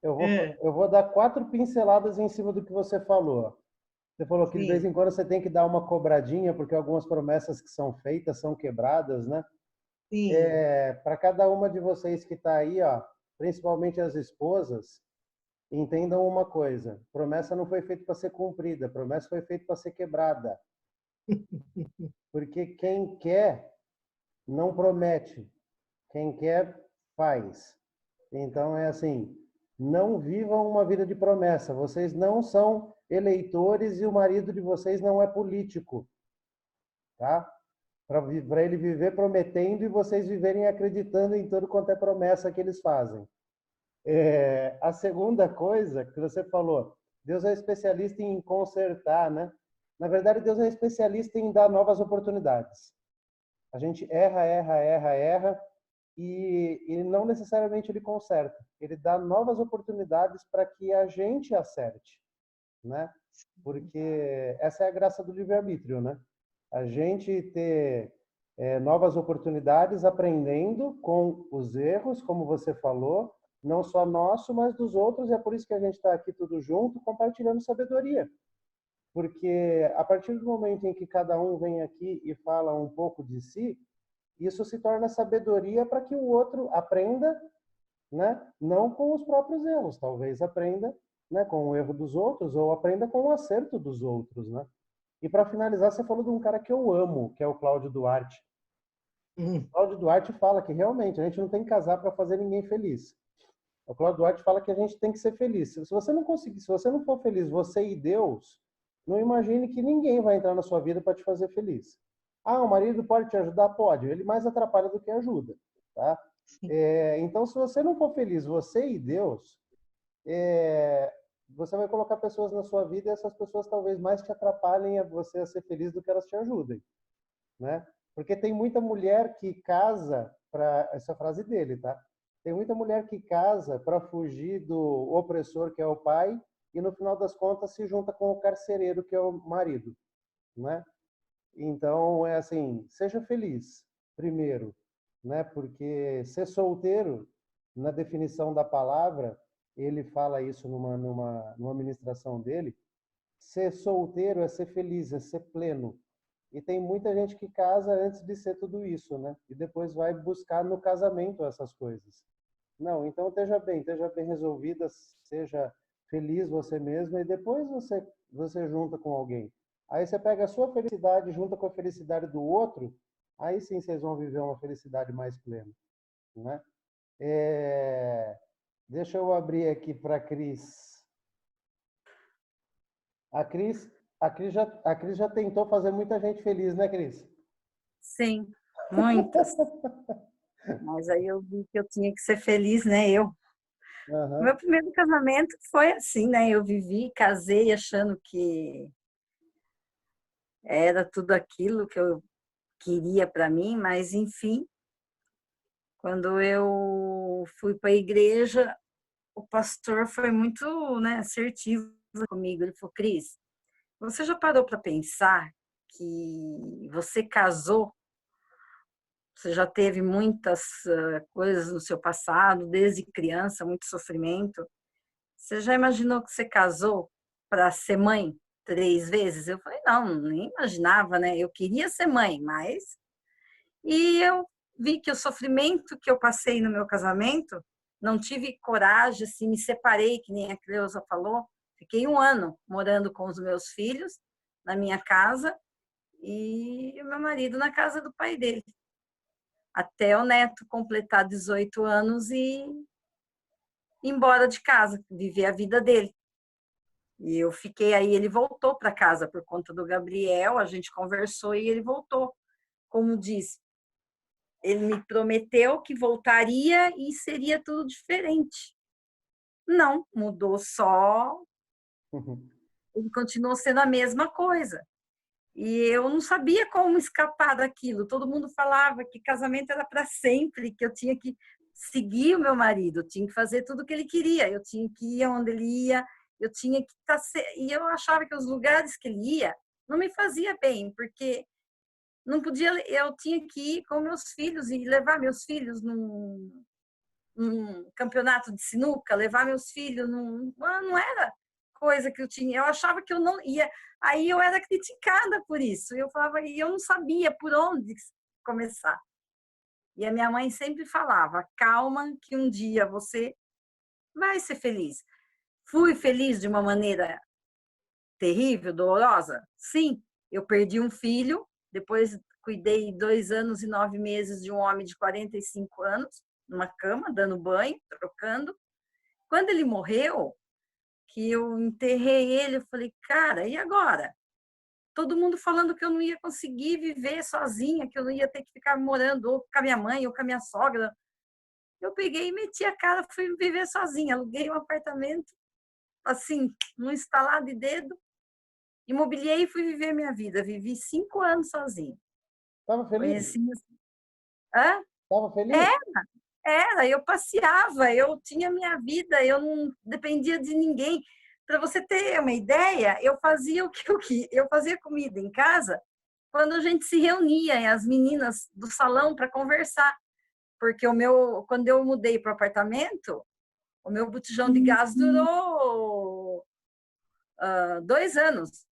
Speaker 6: É,
Speaker 2: Eu vou dar 4 pinceladas em cima do que você falou. Você falou que de vez
Speaker 6: sim,
Speaker 2: em quando você tem que dar uma cobradinha, porque algumas promessas que são feitas são quebradas, né?
Speaker 6: sim.
Speaker 2: Para cada uma de vocês que está aí, ó, principalmente as esposas, entendam uma coisa: promessa não foi feita para ser cumprida, promessa foi feita para ser quebrada. Porque quem quer não promete, quem quer faz. Então é assim, não vivam uma vida de promessa. Vocês não são eleitores e o marido de vocês não é político, tá? Para ele viver prometendo e vocês viverem acreditando em tudo quanto é promessa que eles fazem. A segunda coisa que você falou, Deus é especialista em consertar, né? Na verdade, Deus é especialista em dar novas oportunidades. A gente erra, erra, erra, erra e não necessariamente ele conserta. Ele dá novas oportunidades para que a gente acerte, né? Porque essa é a graça do livre-arbítrio, né? A gente ter novas oportunidades aprendendo com os erros, como você falou, não só nosso, mas dos outros, e é por isso que a gente está aqui tudo junto, compartilhando sabedoria. Porque a partir do momento em que cada um vem aqui e fala um pouco de si, isso se torna sabedoria para que o outro aprenda, né? Não com os próprios erros, talvez aprenda, né, com o erro dos outros ou aprenda com o acerto dos outros, né? E para finalizar, você falou de um cara que eu amo, que é o Cláudio Duarte.
Speaker 6: Hum,
Speaker 2: Cláudio Duarte fala que realmente a gente não tem que casar para fazer ninguém feliz. O Cláudio Duarte fala que a gente tem que ser feliz. Se você não conseguir, se você não for feliz, você e Deus, não imagine que ninguém vai entrar na sua vida para te fazer feliz. Ah, o marido pode te ajudar? Pode. Ele mais atrapalha do que ajuda, tá?
Speaker 6: sim.
Speaker 2: Então, se você não for feliz, você e Deus, você vai colocar pessoas na sua vida e essas pessoas talvez mais te atrapalhem a você a ser feliz do que elas te ajudem, né? Porque tem muita mulher que casa para essa frase dele, tá? Tem muita mulher que casa para fugir do opressor que é o pai e no final das contas se junta com o carcereiro que é o marido, né? Então é assim, seja feliz primeiro, né? Porque ser solteiro na definição da palavra, ele fala isso numa ministração dele, ser solteiro é ser feliz, é ser pleno. E tem muita gente que casa antes de ser tudo isso, né? E depois vai buscar no casamento essas coisas. Não, então esteja bem resolvida, seja feliz você mesma e depois você junta com alguém. Aí você pega a sua felicidade, junta com a felicidade do outro, aí sim vocês vão viver uma felicidade mais plena, né? Deixa eu abrir aqui para a Cris. A Cris já tentou fazer muita gente feliz, né, Cris?
Speaker 4: Sim, muitas. Mas aí eu vi que eu tinha que ser feliz, né?
Speaker 2: Uhum.
Speaker 4: Meu primeiro casamento foi assim, né? Eu casei achando que era tudo aquilo que eu queria para mim, mas enfim, quando eu fui para a igreja, o pastor foi muito, né, assertivo comigo. Ele falou: Cris, você já parou para pensar que você casou? Você já teve muitas coisas no seu passado, desde criança, muito sofrimento. Você já imaginou que você casou para ser mãe 3 vezes? Eu falei: não, nem imaginava, né? Eu queria ser mãe, mas... E eu vi que o sofrimento que eu passei no meu casamento, não tive coragem, assim, me separei, que nem a Cleusa falou. Fiquei 1 ano morando com os meus filhos na minha casa e o meu marido na casa do pai dele. Até o neto completar 18 anos e ir embora de casa, viver a vida dele. E eu fiquei aí, ele voltou para casa por conta do Gabriel, a gente conversou e ele voltou. Como diz, ele me prometeu que voltaria e seria tudo diferente. Não, mudou só, ele continuou sendo a mesma coisa. E eu não sabia como escapar daquilo. Todo mundo falava que casamento era para sempre, que eu tinha que seguir o meu marido, eu tinha que fazer tudo o que ele queria, eu tinha que ir onde ele ia, eu tinha que estar... E eu achava que os lugares que ele ia não me fazia bem, porque não podia, eu tinha que ir com meus filhos e levar meus filhos num campeonato de sinuca, levar meus filhos não era coisa que eu tinha. Eu achava que eu não ia. Aí eu era criticada por isso. Eu falava, e eu não sabia por onde começar. E a minha mãe sempre falava: calma, que um dia você vai ser feliz. Fui feliz de uma maneira terrível, dolorosa? Sim, eu perdi um filho, depois cuidei 2 anos e 9 meses de um homem de 45 anos, numa cama, dando banho, trocando. Quando ele morreu, que eu enterrei ele, eu falei: cara, e agora? Todo mundo falando que eu não ia conseguir viver sozinha, que eu não ia ter que ficar morando ou com a minha mãe ou com a minha sogra. Eu peguei e meti a cara, fui viver sozinha, aluguei um apartamento, assim, num estalar de dedo, imobiliei e fui viver minha vida. Vivi 5 anos sozinha.
Speaker 2: Estava feliz?
Speaker 4: Conheci... Hã?
Speaker 2: Estava feliz?
Speaker 4: Era, eu passeava, eu tinha minha vida, eu não dependia de ninguém. Para você ter uma ideia, eu fazia o que eu queria. Eu fazia comida em casa quando a gente se reunia, as meninas do salão, para conversar. Porque quando eu mudei para o apartamento, o meu botijão de gás durou 2 anos.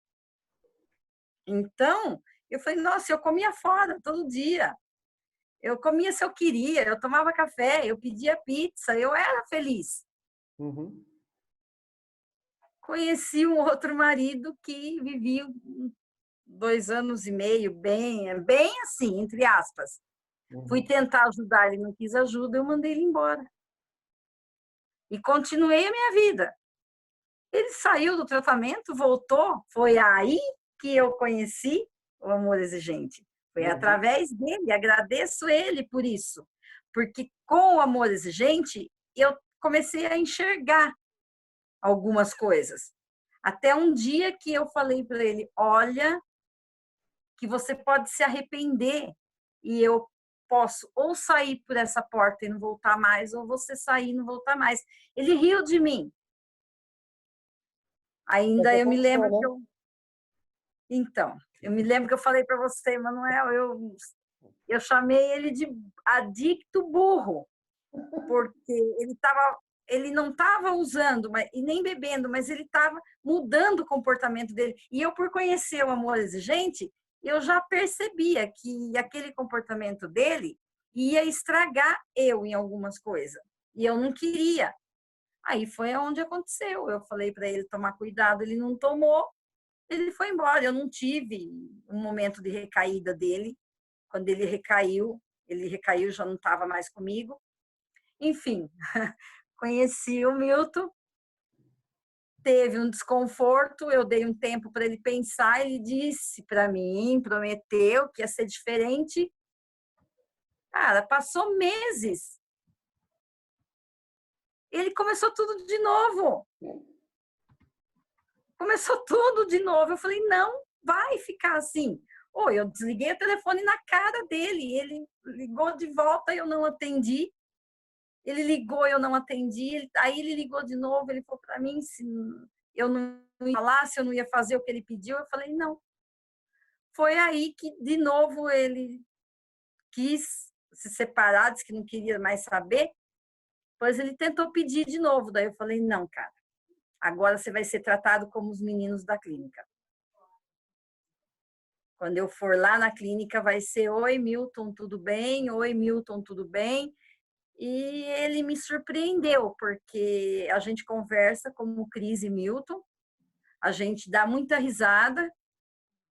Speaker 4: Então, eu falei: nossa, eu comia fora todo dia. Eu comia se eu queria, eu tomava café, eu pedia pizza, eu era feliz.
Speaker 2: Uhum.
Speaker 4: Conheci um outro marido que vivia 2 anos e meio, bem assim, entre aspas. Fui tentar ajudar, ele não quis ajuda, eu mandei ele embora. E continuei a minha vida. Ele saiu do tratamento, voltou, foi aí que eu conheci o amor exigente. Foi através dele, agradeço ele por isso. Porque com o amor exigente, eu comecei a enxergar algumas coisas. Até um dia que eu falei para ele: olha, que você pode se arrepender e eu posso ou sair por essa porta e não voltar mais, ou você sair e não voltar mais. Ele riu de mim. Ainda eu me lembro que eu... Então, eu me lembro que eu falei para você, Manuel, eu chamei ele de adicto burro. porque ele não estava usando e nem bebendo, mas ele estava mudando o comportamento dele. E eu, por conhecer o amor exigente, eu já percebia que aquele comportamento dele ia estragar eu em algumas coisas. E eu não queria. Aí foi onde aconteceu. Eu falei para ele tomar cuidado, ele não tomou, ele foi embora. Eu não tive um momento de recaída dele. Quando ele recaiu, já não estava mais comigo. Enfim, conheci o Milton, teve um desconforto, eu dei um tempo para ele pensar, ele disse para mim, prometeu que ia ser diferente. Cara, passou meses. Ele começou tudo de novo. Começou tudo de novo. Eu falei, não vai ficar assim. Eu desliguei o telefone na cara dele, ele ligou de volta, eu não atendi. Ele ligou, eu não atendi. Aí ele ligou de novo, ele falou para mim se eu não ia falar, se eu não ia fazer o que ele pediu. Eu falei, não. Foi aí que, de novo, ele quis se separar, disse que não queria mais saber. Pois ele tentou pedir de novo. Daí eu falei, não, cara, agora você vai ser tratado como os meninos da clínica. Quando eu for lá na clínica, vai ser, oi, Milton, tudo bem? Oi, Milton, tudo bem? E ele me surpreendeu, porque a gente conversa como Cris e Milton, a gente dá muita risada,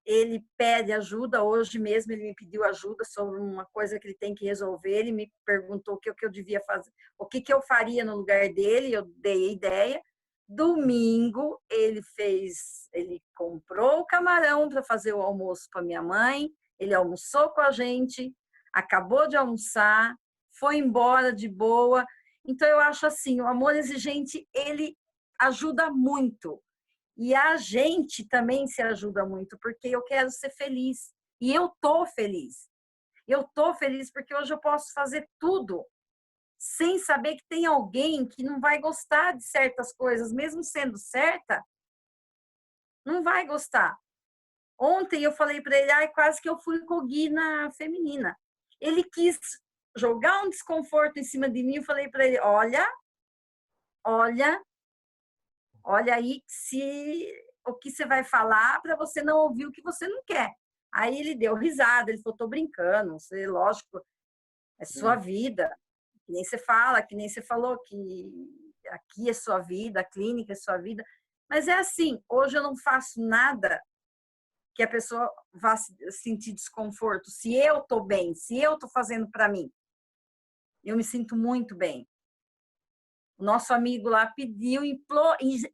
Speaker 4: ele pede ajuda, hoje mesmo ele me pediu ajuda sobre uma coisa que ele tem que resolver, ele me perguntou o que eu devia fazer, o que eu faria no lugar dele, eu dei a ideia. Domingo ele comprou o camarão para fazer o almoço para minha mãe, ele almoçou com a gente, acabou de almoçar, foi embora de boa. Então eu acho assim, o amor exigente, ele ajuda muito. E a gente também se ajuda muito, porque eu quero ser feliz. E eu tô feliz. Eu tô feliz porque hoje eu posso fazer tudo sem saber que tem alguém que não vai gostar de certas coisas, mesmo sendo certa, não vai gostar. Ontem eu falei para ele, quase que eu fui com o Gui na feminina. Ele quis jogar um desconforto em cima de mim, eu falei para ele, olha aí o que você vai falar para você não ouvir o que você não quer. Aí ele deu risada, ele falou, tô brincando, você, lógico, é sua vida, que nem você fala, que nem você falou, que aqui é sua vida, a clínica é sua vida. Mas é assim, hoje eu não faço nada que a pessoa vá sentir desconforto. Se eu tô bem, se eu tô fazendo para mim, eu me sinto muito bem. O nosso amigo lá pediu,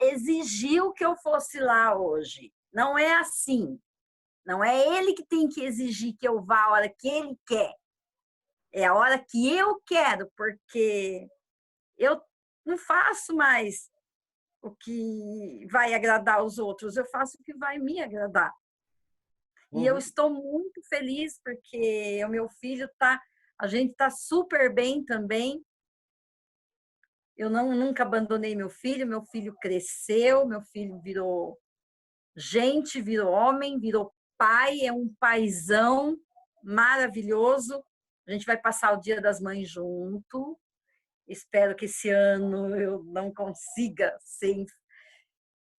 Speaker 4: exigiu que eu fosse lá hoje. Não é assim. Não é ele que tem que exigir que eu vá a hora que ele quer. É a hora que eu quero, porque eu não faço mais o que vai agradar os outros, eu faço o que vai me agradar. E eu estou muito feliz porque o meu filho a gente está super bem também. Eu nunca abandonei meu filho cresceu, meu filho virou gente, virou homem, virou pai, é um paizão maravilhoso. A gente vai passar o Dia das Mães junto. Espero que esse ano eu não consiga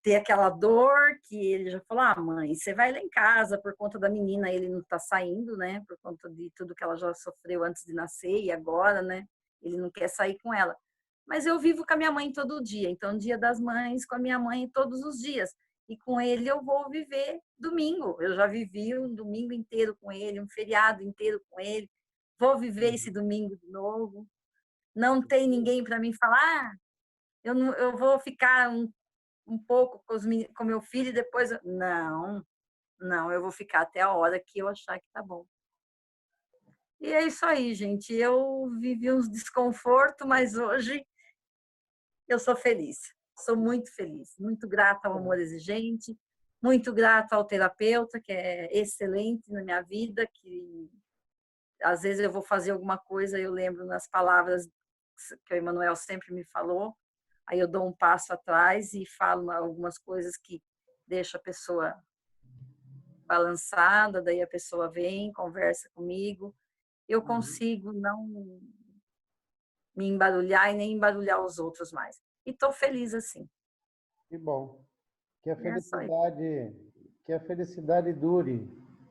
Speaker 4: ter aquela dor que ele já falou, mãe, você vai lá em casa por conta da menina, ele não está saindo, né? Por conta de tudo que ela já sofreu antes de nascer e agora, né? Ele não quer sair com ela. Mas eu vivo com a minha mãe todo dia, então Dia das Mães com a minha mãe todos os dias. E com ele eu vou viver domingo. Eu já vivi um domingo inteiro com ele, um feriado inteiro com ele. Vou viver esse domingo de novo. Não tem ninguém para mim falar, eu vou ficar um pouco com meu filho e depois... Não, eu vou ficar até a hora que eu achar que tá bom. E é isso aí, gente. Eu vivi uns desconfortos, mas hoje eu sou feliz. Sou muito feliz. Muito grata ao amor exigente, muito grata ao terapeuta, que é excelente na minha vida, que às vezes eu vou fazer alguma coisa, eu lembro nas palavras que o Emanuel sempre me falou, aí eu dou um passo atrás e falo algumas coisas que deixam a pessoa balançada, daí a pessoa vem, conversa comigo, eu consigo me embarulhar e nem embarulhar os outros mais. E estou feliz assim.
Speaker 2: Que bom. Que a
Speaker 4: É só isso.
Speaker 2: felicidade dure,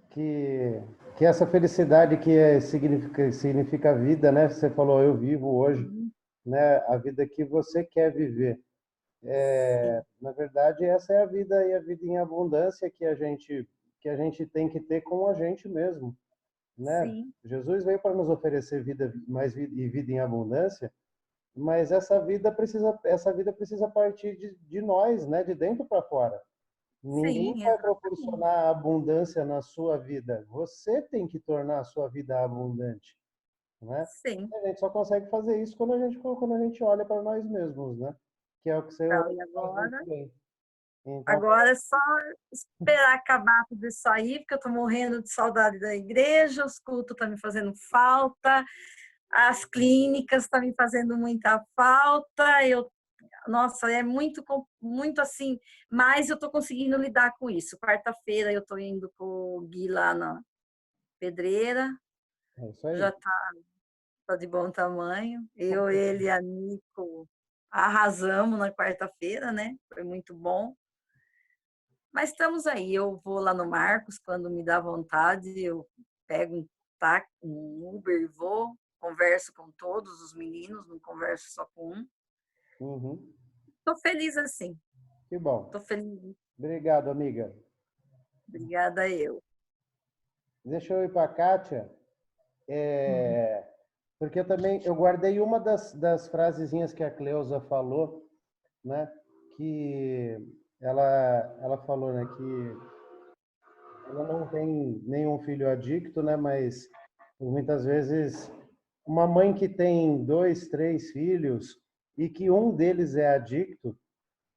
Speaker 2: que essa felicidade significa vida, né? Você falou, eu vivo hoje, né? A vida que você quer viver. Na verdade, essa é a vida, e a vida em abundância que a gente tem que ter com a gente mesmo, né?
Speaker 4: Sim,
Speaker 2: Jesus veio para nos oferecer vida, mais vida e vida em abundância, mas essa vida precisa partir de nós, né? De dentro para fora. Ninguém
Speaker 4: sim,
Speaker 2: vai
Speaker 4: exatamente.
Speaker 2: proporcionar abundância na sua vida. Você tem que tornar a sua vida abundante, né?
Speaker 4: Sim.
Speaker 2: A gente só consegue fazer isso quando a gente olha para nós mesmos, né? Que é o que você
Speaker 4: Então, e
Speaker 2: faz muito
Speaker 4: agora?
Speaker 2: bem. Então,
Speaker 4: Agora é só esperar acabar tudo isso aí, porque eu estou morrendo de saudade da igreja, os cultos estão me fazendo falta, as clínicas estão me fazendo muita falta. Nossa, é muito assim, mas eu estou conseguindo lidar com isso. Quarta-feira eu estou indo com o Gui lá na Pedreira,
Speaker 2: é isso aí.
Speaker 4: já está de bom tamanho. Eu, ele e a Nico arrasamos na quarta-feira, né? Foi muito bom. Mas estamos aí, eu vou lá no Marcos quando me dá vontade, eu pego um Uber e vou, converso com todos os meninos, não converso só com um.
Speaker 2: Uhum.
Speaker 4: Estou feliz assim,
Speaker 2: Que bom.
Speaker 4: estou feliz.
Speaker 2: Obrigado, amiga.
Speaker 4: Obrigada eu.
Speaker 2: Deixa eu ir para a Kátia, porque eu guardei uma das frasezinhas que a Cleusa falou, né? Que ela falou, né? Que ela não tem nenhum filho adicto, né? Mas muitas vezes uma mãe que tem 2, 3 filhos e que um deles é adicto,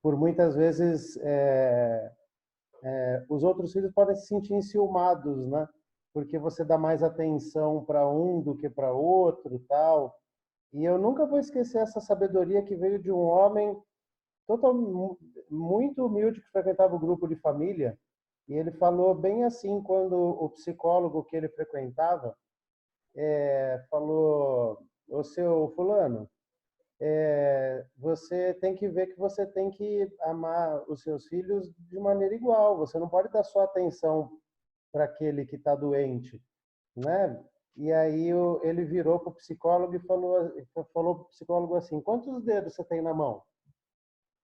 Speaker 2: por muitas vezes os outros filhos podem se sentir enciumados, né? Porque você dá mais atenção para um do que para outro, tal. E eu nunca vou esquecer essa sabedoria que veio de um homem muito humilde que frequentava o grupo de família. E ele falou bem assim quando o psicólogo que ele frequentava falou: "O seu fulano, você tem que ver que você tem que amar os seus filhos de maneira igual. Você não pode dar só atenção para aquele que está doente, né?" E aí ele virou para o psicólogo e falou para o psicólogo assim: "Quantos dedos você tem na mão?"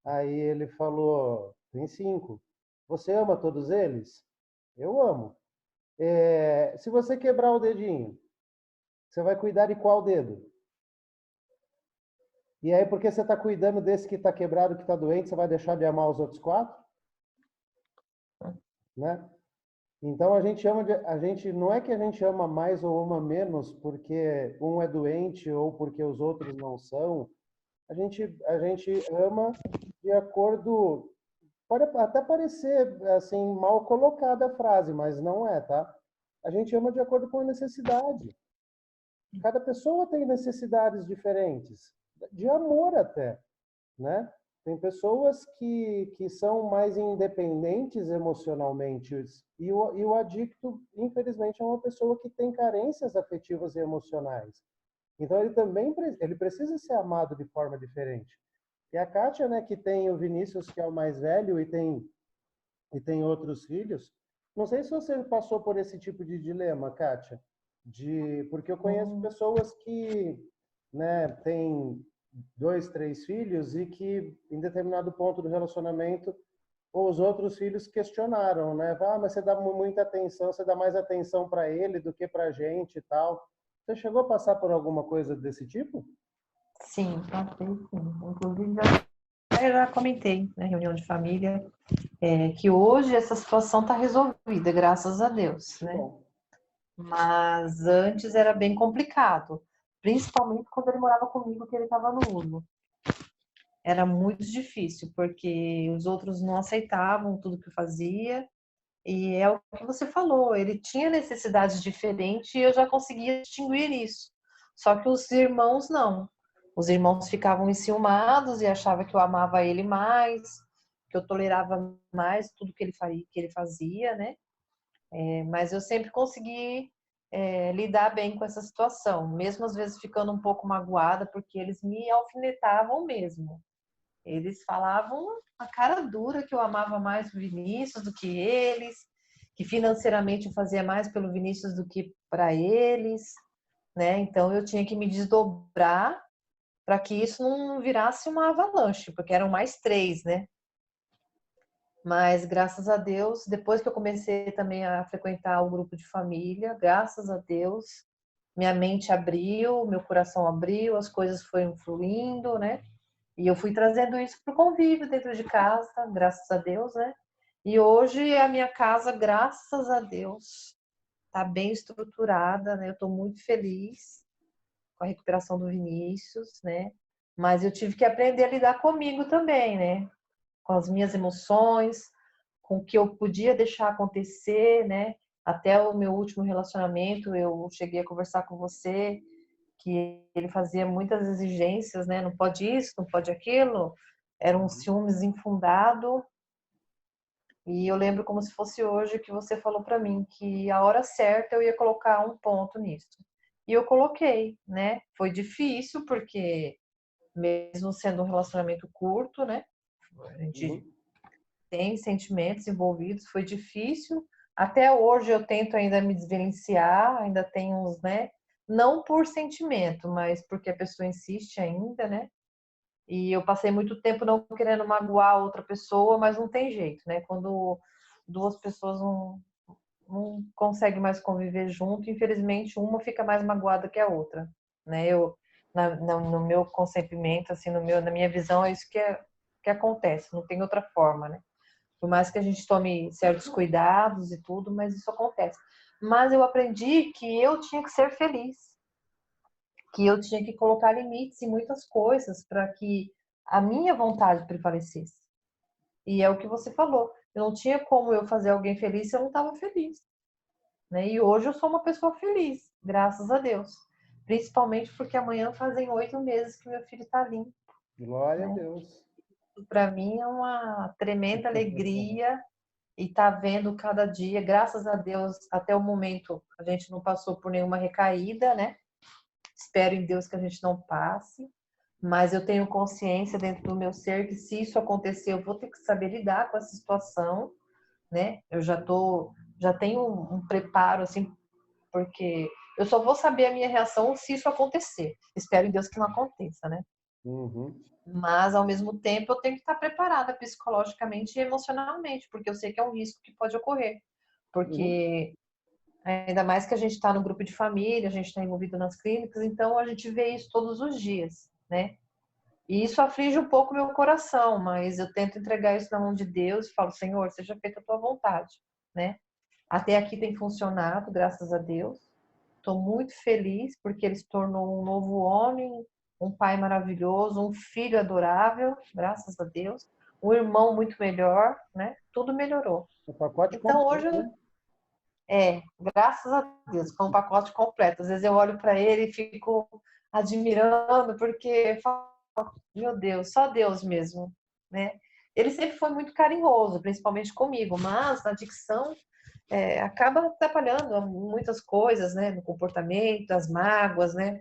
Speaker 2: Aí ele falou: "Tem 5. Você ama todos eles?" "Eu amo." Se você quebrar o dedinho, você vai cuidar de qual dedo? E aí, porque você está cuidando desse que está quebrado, que está doente, você vai deixar de amar os outros 4? Né? Então a gente não é que a gente ama mais ou ama menos porque um é doente ou porque os outros não são. A gente ama de acordo. Pode até parecer assim mal colocada a frase, mas não é, tá? A gente ama de acordo com a necessidade. Cada pessoa tem necessidades diferentes, de amor até, né? Tem pessoas que são mais independentes emocionalmente e o adicto, infelizmente, é uma pessoa que tem carências afetivas e emocionais. Então ele precisa ser amado de forma diferente. E a Kátia, né, que tem o Vinícius, que é o mais velho e tem outros filhos. Não sei se você passou por esse tipo de dilema, Kátia, porque eu conheço pessoas que, né, têm 2, 3 filhos e que, em determinado ponto do relacionamento, os outros filhos questionaram, né? Mas você dá muita atenção, você dá mais atenção para ele do que para a gente e tal. Você chegou a passar por alguma coisa desse tipo?
Speaker 7: Sim, passei sim. Inclusive, eu já comentei na reunião de família que hoje essa situação está resolvida, graças a Deus, né?
Speaker 2: Bom.
Speaker 7: Mas antes era bem complicado, principalmente quando ele morava comigo, que ele estava no uso. Era muito difícil, porque os outros não aceitavam tudo que eu fazia. E é o que você falou, ele tinha necessidades diferentes e eu já conseguia distinguir isso. Só que os irmãos não. Os irmãos ficavam enciumados e achavam que eu amava ele mais, que eu tolerava mais tudo que ele fazia, né? Mas eu sempre consegui lidar bem com essa situação, mesmo às vezes ficando um pouco magoada, porque eles me alfinetavam mesmo. Eles falavam a cara dura que eu amava mais o Vinícius do que eles, que financeiramente eu fazia mais pelo Vinícius do que para eles, né? Então eu tinha que me desdobrar para que isso não virasse uma avalanche, porque eram mais 3, né? Mas graças a Deus, depois que eu comecei também a frequentar o grupo de família, graças a Deus, minha mente abriu, meu coração abriu, as coisas foram fluindo, né? E eu fui trazendo isso para o convívio dentro de casa, graças a Deus, né? E hoje a minha casa, graças a Deus, está bem estruturada, né? Eu estou muito feliz com a recuperação do Vinícius, né? Mas eu tive que aprender a lidar comigo também, né? Com as minhas emoções, com o que eu podia deixar acontecer, né? Até o meu último relacionamento, eu cheguei a conversar com você, que ele fazia muitas exigências, né? Não pode isso, não pode aquilo. Era um ciúmes infundado. E eu lembro como se fosse hoje que você falou para mim que a hora certa eu ia colocar um ponto nisso. E eu coloquei, né? Foi difícil porque mesmo sendo um relacionamento curto, né? A gente tem sentimentos envolvidos, foi difícil. Até hoje eu tento ainda me desvencilhar, ainda tem uns, né? Não por sentimento, mas porque a pessoa insiste ainda, né? E eu passei muito tempo não querendo magoar outra pessoa, mas não tem jeito, né? Quando duas pessoas não conseguem mais conviver junto, infelizmente uma fica mais magoada que a outra, né? No meu concepimento, assim, na minha visão, é isso que acontece, não tem outra forma, né? Por mais que a gente tome certos cuidados e tudo, mas isso acontece. Mas eu aprendi que eu tinha que ser feliz, que eu tinha que colocar limites em muitas coisas para que a minha vontade prevalecesse. E é o que você falou. Eu não tinha como eu fazer alguém feliz se eu não estava feliz, né? E hoje eu sou uma pessoa feliz, graças a Deus. Principalmente porque amanhã fazem 8 meses que meu filho está limpo,
Speaker 2: Glória a
Speaker 7: né?
Speaker 2: Deus.
Speaker 7: Para mim é uma tremenda alegria e tá vendo cada dia, graças a Deus, até o momento a gente não passou por nenhuma recaída, né? Espero em Deus que a gente não passe, mas eu tenho consciência dentro do meu ser que se isso acontecer, eu vou ter que saber lidar com essa situação, né? Eu já tenho um preparo assim, porque eu só vou saber a minha reação se isso acontecer. Espero em Deus que não aconteça, né?
Speaker 2: Uhum.
Speaker 7: Mas ao mesmo tempo eu tenho que estar preparada psicologicamente e emocionalmente, porque eu sei que é um risco que pode ocorrer. Porque ainda mais que a gente está no grupo de família, a gente está envolvido nas clínicas, então a gente vê isso todos os dias, né? E isso aflige um pouco meu coração, mas eu tento entregar isso na mão de Deus e falo, Senhor, seja feita a tua vontade, né? Até aqui tem funcionado, graças a Deus. Estou muito feliz porque ele se tornou um novo homem, um pai maravilhoso, um filho adorável, graças a Deus. Um irmão muito melhor, né? Tudo melhorou.
Speaker 2: O pacote
Speaker 7: Então hoje
Speaker 2: completo, né?
Speaker 7: graças a Deus, com um pacote completo. Às vezes eu olho para ele e fico admirando, porque eu falo, meu Deus, só Deus mesmo, né? Ele sempre foi muito carinhoso, principalmente comigo, mas na dicção acaba atrapalhando muitas coisas, né? No comportamento, as mágoas, né?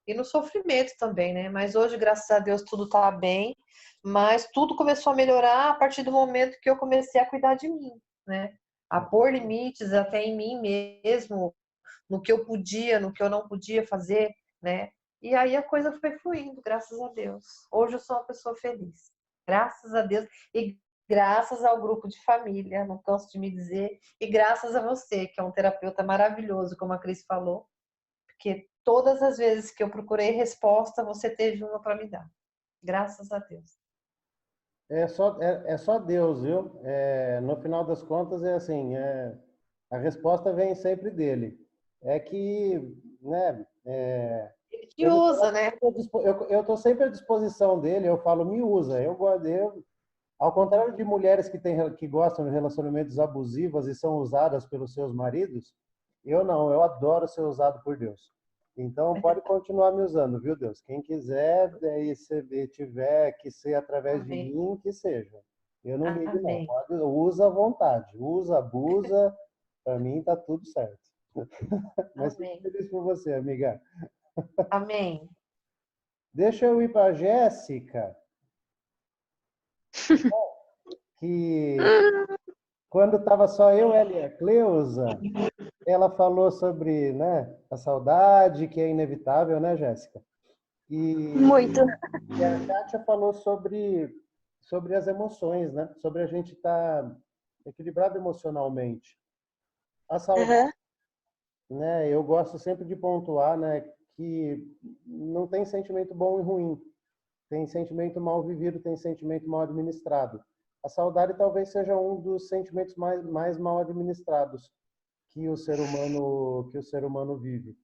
Speaker 7: E no sofrimento também, né? Mas hoje, graças a Deus, tudo tá bem, mas tudo começou a melhorar a partir do momento que eu comecei a cuidar de mim, né? A pôr limites até em mim mesmo, no que eu podia, no que eu não podia fazer, né? E aí a coisa foi fluindo, graças a Deus. Hoje eu sou uma pessoa feliz, graças a Deus e graças ao grupo de família, não canso de me dizer, e graças a você, que é um terapeuta maravilhoso, como a Cris falou, porque todas as vezes que eu procurei resposta, você teve uma para me dar. Graças a Deus.
Speaker 2: É só Deus, viu? No final das contas, é assim, a resposta vem sempre dele. É que, né,
Speaker 7: Ele te usa, né?
Speaker 2: eu estou sempre à disposição dele, eu falo, me usa. Ao contrário de mulheres que gostam de relacionamentos abusivos e são usadas pelos seus maridos, eu não, eu adoro ser usado por Deus. Então, pode continuar me usando, viu, Deus? Quem quiser, e se tiver que ser através de
Speaker 7: Amém.
Speaker 2: mim, que seja. Eu não ligo, não.
Speaker 7: Amém.
Speaker 2: Usa à vontade. Usa, abusa, para mim tá tudo certo. Mas fico
Speaker 7: Amém.
Speaker 2: feliz por você, amiga.
Speaker 7: Amém.
Speaker 2: Deixa eu ir para a Jéssica, que quando estava só eu, ela e a Cleusa, ela falou sobre, né, a saudade, que é inevitável, né, Jéssica?
Speaker 8: Muito.
Speaker 2: E a Kátia falou sobre as emoções, né? Sobre a gente estar equilibrado emocionalmente. A saudade,
Speaker 8: Aham.
Speaker 2: né? Eu gosto sempre de pontuar, né, que não tem sentimento bom e ruim. Tem sentimento mal vivido, tem sentimento mal administrado. A saudade talvez seja um dos sentimentos mais mal administrados que o ser humano vive,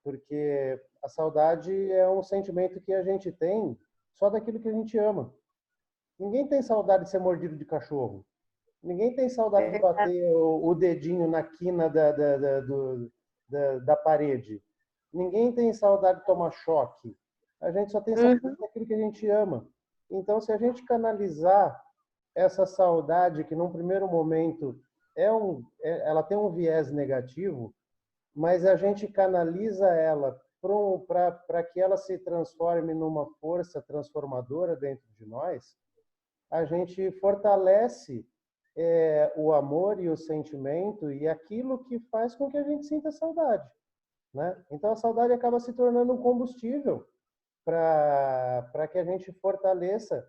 Speaker 2: porque a saudade é um sentimento que a gente tem só daquilo que a gente ama. Ninguém tem saudade de ser mordido de cachorro. Ninguém tem saudade de
Speaker 8: Verdade.
Speaker 2: bater o dedinho na quina da parede. Ninguém tem saudade de tomar choque. A gente só tem saudade
Speaker 8: Uhum.
Speaker 2: daquilo que a gente ama. Então, se a gente canalizar essa saudade, que num primeiro momento ela tem um viés negativo, mas a gente canaliza ela para que ela se transforme numa força transformadora dentro de nós, a gente fortalece o amor e o sentimento e aquilo que faz com que a gente sinta saudade, né? Então a saudade acaba se tornando um combustível para que a gente fortaleça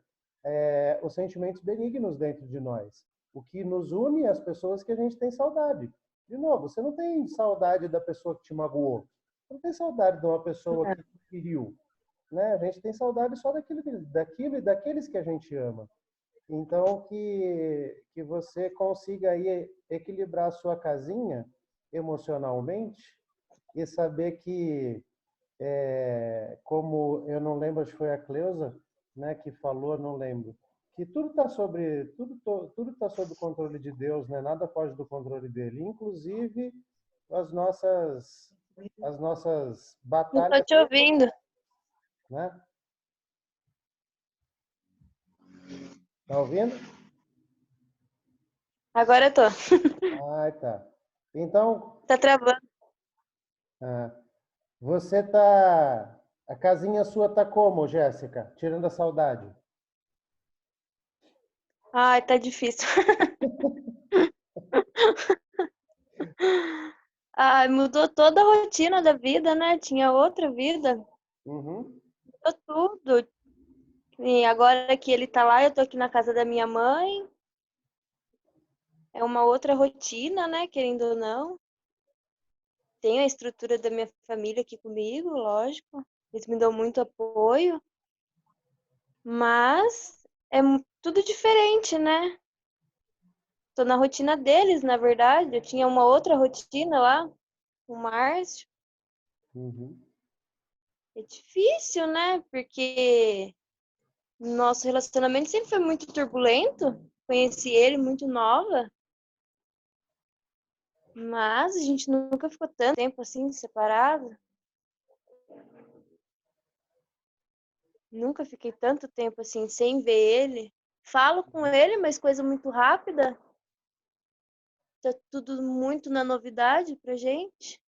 Speaker 2: os sentimentos benignos dentro de nós. O que nos une às pessoas que a gente tem saudade. De novo, você não tem saudade da pessoa que te magoou. Você não tem saudade de uma pessoa que te feriu. Né? A gente tem saudade só daquilo e daqueles que a gente ama. Então, que você consiga aí equilibrar a sua casinha emocionalmente e saber que, como eu não lembro, acho que foi a Cleusa, né, que falou, não lembro, que tudo tá sob o controle de Deus, né? Nada foge do controle dele, inclusive as nossas
Speaker 8: Não tô
Speaker 2: batalhas,
Speaker 8: te ouvindo.
Speaker 2: né? Tá ouvindo?
Speaker 8: Agora eu tô.
Speaker 2: Ah, tá. Então,
Speaker 8: Tá travando.
Speaker 2: ah, você tá. A casinha sua tá como, Jéssica? Tirando a saudade.
Speaker 8: Ai, tá difícil. Ai, mudou toda a rotina da vida, né? Tinha outra vida.
Speaker 2: Uhum,
Speaker 8: Mudou tudo. E agora que ele tá lá, eu tô aqui na casa da minha mãe. É uma outra rotina, né? Querendo ou não. Tenho a estrutura da minha família aqui comigo, lógico. Eles me dão muito apoio. Mas é tudo diferente, né? Tô na rotina deles, na verdade. Eu tinha uma outra rotina lá, com o Márcio.
Speaker 2: uhum.
Speaker 8: É difícil, né? Porque nosso relacionamento sempre foi muito turbulento. Conheci ele muito nova, mas a gente nunca ficou tanto tempo assim separado. Nunca fiquei tanto tempo assim sem ver ele. Falo com ele, mas coisa muito rápida. Tá tudo muito na novidade pra gente.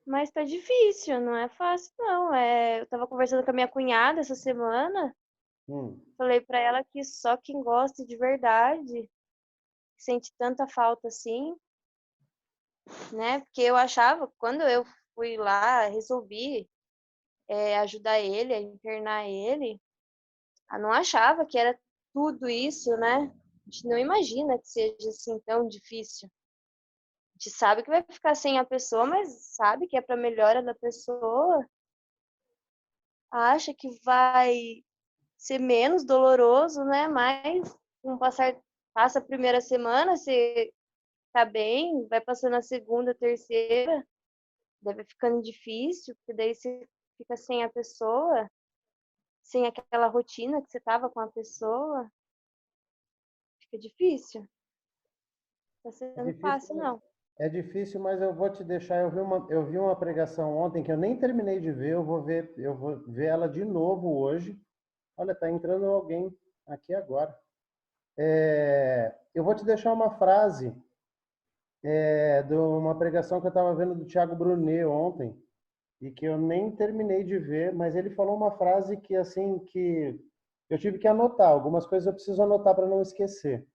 Speaker 8: Mas tá difícil, não é fácil não. Eu tava conversando com a minha cunhada essa semana.
Speaker 2: Hum,
Speaker 8: Falei pra ela que só quem gosta de verdade sente tanta falta assim, né? Porque eu achava, quando eu fui lá, resolvi ajudar ele, a internar ele, eu não achava que era tudo isso, né? A gente não imagina que seja assim tão difícil. A gente sabe que vai ficar sem a pessoa, mas sabe que é para melhora da pessoa. Acha que vai ser menos doloroso, né? Mas com o passar, passa a primeira semana, você tá bem, vai passando a segunda, terceira, daí vai ficando difícil, porque daí você fica sem a pessoa, sem aquela rotina que você tava com a pessoa, fica difícil. Tá
Speaker 2: é
Speaker 8: sendo
Speaker 2: difícil,
Speaker 8: fácil, não.
Speaker 2: é difícil, mas eu vou te deixar. Eu vi uma pregação ontem que eu nem terminei de ver. Eu vou ver ela de novo hoje. Olha, tá entrando alguém aqui agora. Eu vou te deixar uma frase de uma pregação que eu estava vendo do Thiago Brunet ontem, e que eu nem terminei de ver, mas ele falou uma frase que, assim, que eu tive que anotar. Algumas coisas eu preciso anotar para não esquecer.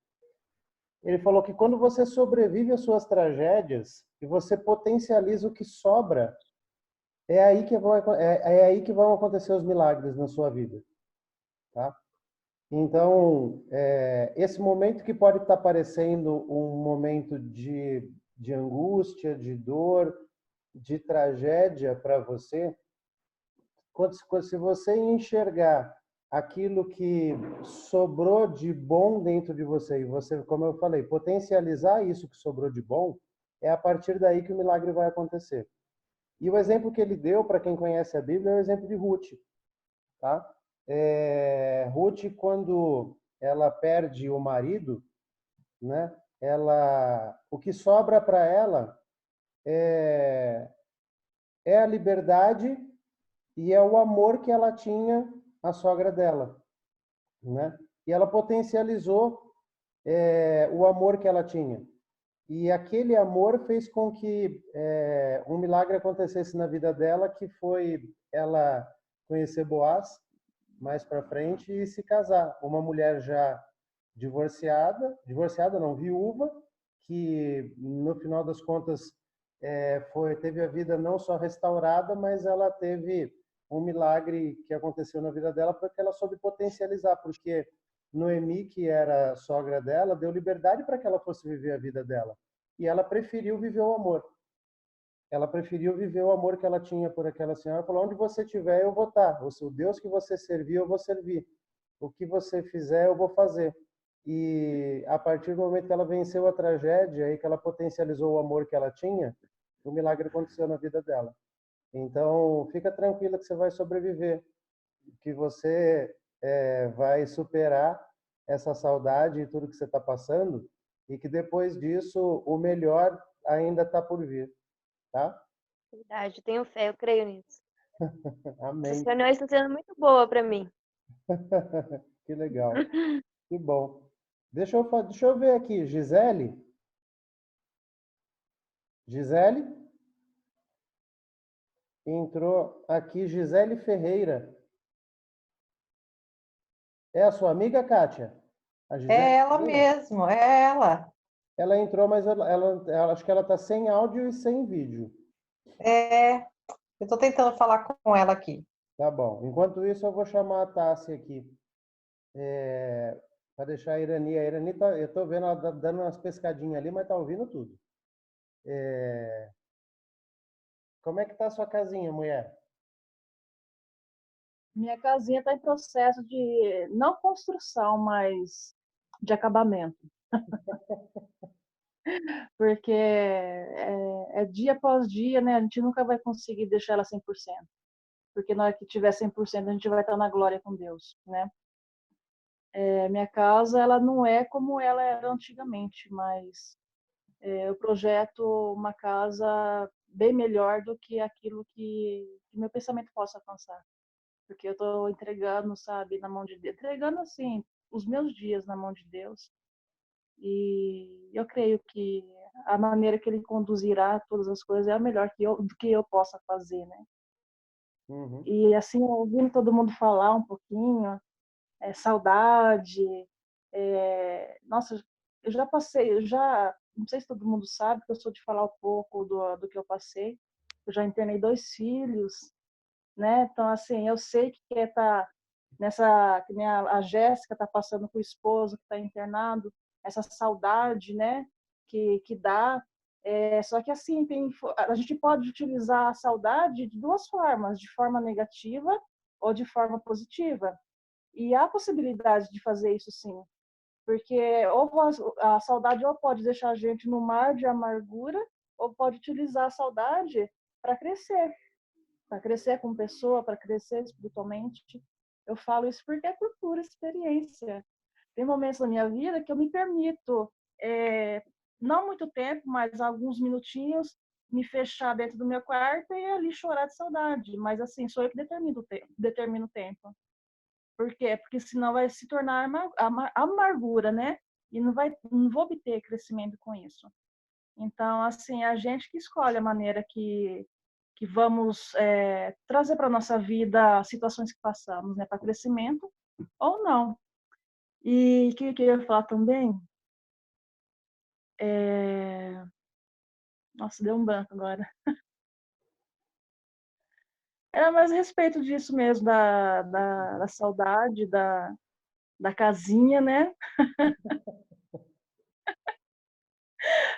Speaker 2: Ele falou que quando você sobrevive às suas tragédias e você potencializa o que sobra, é aí que vão acontecer os milagres na sua vida, tá? Então, esse momento que pode estar parecendo um momento de angústia, de dor, de tragédia para você, se você enxergar aquilo que sobrou de bom dentro de você, e você, como eu falei, potencializar isso que sobrou de bom, é a partir daí que o milagre vai acontecer. E o exemplo que ele deu, para quem conhece a Bíblia, é o exemplo de Ruth. Tá? Ruth, quando ela perde o marido, né, o que sobra para ela é a liberdade e é o amor que ela tinha à sogra dela, né? E ela potencializou o amor que ela tinha. E aquele amor fez com que um milagre acontecesse na vida dela, que foi ela conhecer Boaz mais para frente e se casar. Uma mulher já divorciada não, viúva, que no final das contas teve a vida não só restaurada, mas ela teve um milagre que aconteceu na vida dela porque ela soube potencializar, porque Noemi, que era sogra dela, deu liberdade para que ela fosse viver a vida dela. E ela preferiu viver o amor. Ela preferiu viver o amor que ela tinha por aquela senhora. Falou, onde você estiver, eu vou estar. O Deus que você servir, eu vou servir. O que você fizer, eu vou fazer. E a partir do momento que ela venceu a tragédia e que ela potencializou o amor que ela tinha, o milagre aconteceu na vida dela. Então, fica tranquila que você vai sobreviver, que você vai superar essa saudade e tudo que você está passando, e que depois disso o melhor ainda está por vir, tá?
Speaker 8: Verdade, tenho fé, eu creio nisso.
Speaker 2: Amém.
Speaker 8: Essas reuniões estão sendo muito boas para mim.
Speaker 2: Que legal, que bom. Deixa eu ver aqui, Gisele? Entrou aqui, Gisele Ferreira. É a sua amiga, Kátia? A Gisele
Speaker 7: É ela
Speaker 2: Ferreira?
Speaker 7: mesmo, é ela.
Speaker 2: Ela entrou, mas acho que ela está sem áudio e sem vídeo.
Speaker 7: Eu estou tentando falar com ela aqui.
Speaker 2: Tá bom. Enquanto isso, eu vou chamar a Tássia aqui. Para deixar a Irani. A Irani, eu estou vendo ela dando umas pescadinhas ali, mas está ouvindo tudo. Como é que tá a sua casinha, mulher?
Speaker 9: Minha casinha está em processo de, não construção, mas de acabamento. Porque é dia após dia, né? A gente nunca vai conseguir deixar ela 100%. Porque na hora que tiver 100%, a gente vai estar na glória com Deus, né? Minha casa, ela não é como ela era antigamente, mas eu projeto uma casa bem melhor do que aquilo que meu pensamento possa alcançar. Porque eu estou entregando, sabe, na mão de Deus, entregando assim os meus dias na mão de Deus. E eu creio que a maneira que Ele conduzirá todas as coisas é a melhor do que eu possa fazer, né?
Speaker 2: Uhum.
Speaker 9: E assim, ouvindo todo mundo falar um pouquinho, saudade, nossa, eu já passei, não sei se todo mundo sabe, que eu sou de falar um pouco do que eu passei. Eu já internei 2 filhos, né? Então, assim, eu sei que é estar nessa, que nem a Jéssica está passando com o esposo que está internado, essa saudade, né? Que dá. Só que, assim, a gente pode utilizar a saudade de 2 formas, de forma negativa ou de forma positiva. E há possibilidade de fazer isso, sim. Porque ou a saudade ou pode deixar a gente no mar de amargura, ou pode utilizar a saudade para crescer como pessoa, para crescer espiritualmente. Eu falo isso porque é por pura experiência. Tem momentos na minha vida que eu me permito, não muito tempo, mas alguns minutinhos, me fechar dentro do meu quarto e ali chorar de saudade. Mas assim, sou eu que determino o tempo. Por quê? Porque senão vai se tornar amargura, né? E não vou obter crescimento com isso. Então, assim, a gente que escolhe a maneira que vamos trazer para a nossa vida situações que passamos, né, para crescimento ou não. E o que eu queria falar também, nossa, deu um branco agora. Era mais a respeito disso mesmo, da saudade, da casinha, né?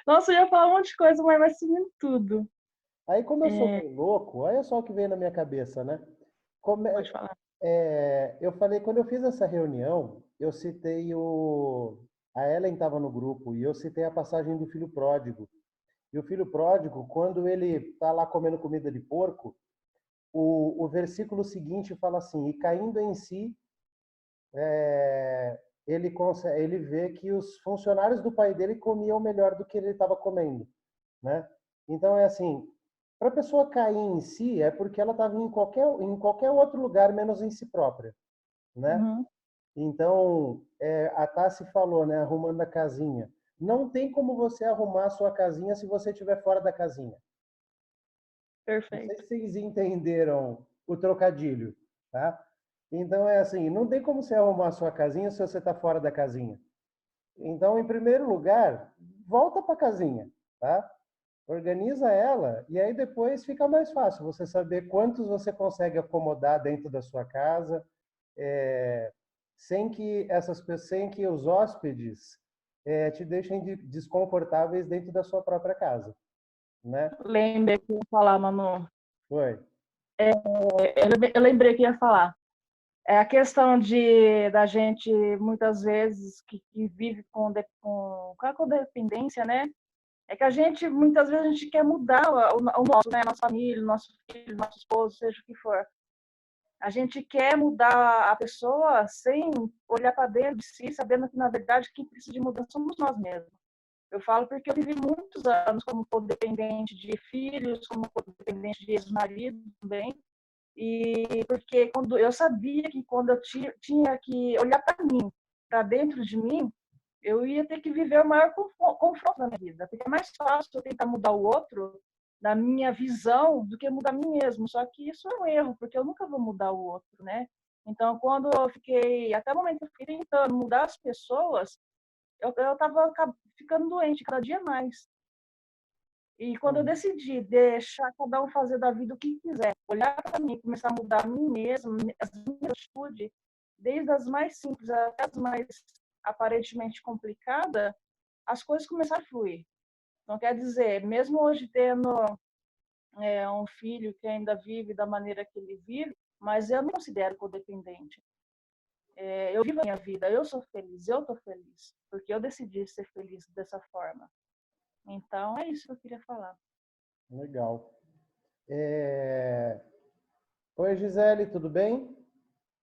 Speaker 9: Nossa, eu ia falar um monte de coisa, mas vai sumindo tudo.
Speaker 2: Aí, como eu sou bem louco, olha só o que veio na minha cabeça, né? Como
Speaker 9: Pode falar.
Speaker 2: eu falei, quando eu fiz essa reunião, eu citei a Ellen estava no grupo e eu citei a passagem do filho pródigo. E o filho pródigo, quando ele está lá comendo comida de porco, o versículo seguinte fala assim: e caindo em si, ele vê que os funcionários do pai dele comiam melhor do que ele estava comendo, né? Então é assim, para a pessoa cair em si é porque ela estava em qualquer outro lugar menos em si própria, né?
Speaker 9: Uhum,
Speaker 2: Então, a Tassi falou, né, arrumando a casinha. Não tem como você arrumar a sua casinha se você estiver fora da casinha. Não sei
Speaker 9: perfeito.
Speaker 2: se vocês entenderam o trocadilho, tá? Então é assim, não tem como você arrumar a sua casinha se você está fora da casinha. Então, em primeiro lugar, volta para a casinha, tá? Organiza ela e aí depois fica mais fácil você saber quantos você consegue acomodar dentro da sua casa, sem que os hóspedes te deixem desconfortáveis dentro da sua própria casa, né?
Speaker 9: Lembrei que ia falar, Manu.
Speaker 2: Foi.
Speaker 9: Eu lembrei que ia falar. É a questão da gente, muitas vezes, que vive com a codependência, né? É que a gente, muitas vezes, a gente quer mudar o nosso, né? Nossa família, nosso filho, nosso esposo, seja o que for. A gente quer mudar a pessoa sem olhar para dentro de si, sabendo que, na verdade, quem precisa de mudança somos nós mesmos. Eu falo porque eu vivi muitos anos como codependente de filhos, como codependente de ex-marido também. E porque quando eu sabia que quando eu tinha que olhar para mim, para dentro de mim, eu ia ter que viver o maior confronto da minha vida, porque é mais fácil eu tentar mudar o outro da minha visão do que mudar a mim mesmo. Só que isso é um erro, porque eu nunca vou mudar o outro, né? Então, quando eu fiquei, até o momento que eu fiquei tentando mudar as pessoas, eu estava ficando doente cada dia mais. E quando eu decidi deixar cada um fazer da vida o que quiser, olhar para mim, começar a mudar a mim mesmo, as minhas atitudes, desde as mais simples até as mais aparentemente complicadas, as coisas começaram a fluir. Então, quer dizer, mesmo hoje tendo um filho que ainda vive da maneira que ele vive, mas eu me considero codependente. Eu vivo a minha vida, eu sou feliz, eu estou feliz, porque eu decidi ser feliz dessa forma. Então, é isso que eu queria falar.
Speaker 2: Legal. Oi, Gisele, tudo bem?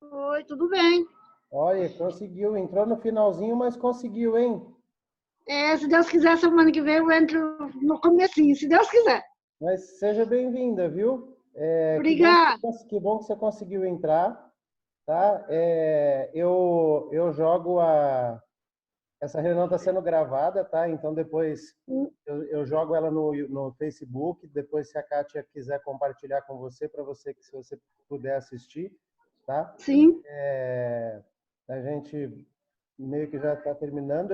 Speaker 10: Oi, tudo bem?
Speaker 2: Olha, conseguiu. Entrou no finalzinho, mas conseguiu, hein?
Speaker 10: Se Deus quiser, semana que vem eu entro no comecinho, se Deus quiser.
Speaker 2: Mas seja bem-vinda, viu?
Speaker 10: Obrigada.
Speaker 2: Que bom que você conseguiu entrar, tá? Eu jogo essa reunião está sendo gravada, tá? Então depois eu jogo ela no Facebook. Depois, se a Kátia quiser compartilhar com você, para você que se você puder assistir, tá?
Speaker 10: Sim.
Speaker 2: A gente meio que já está terminando.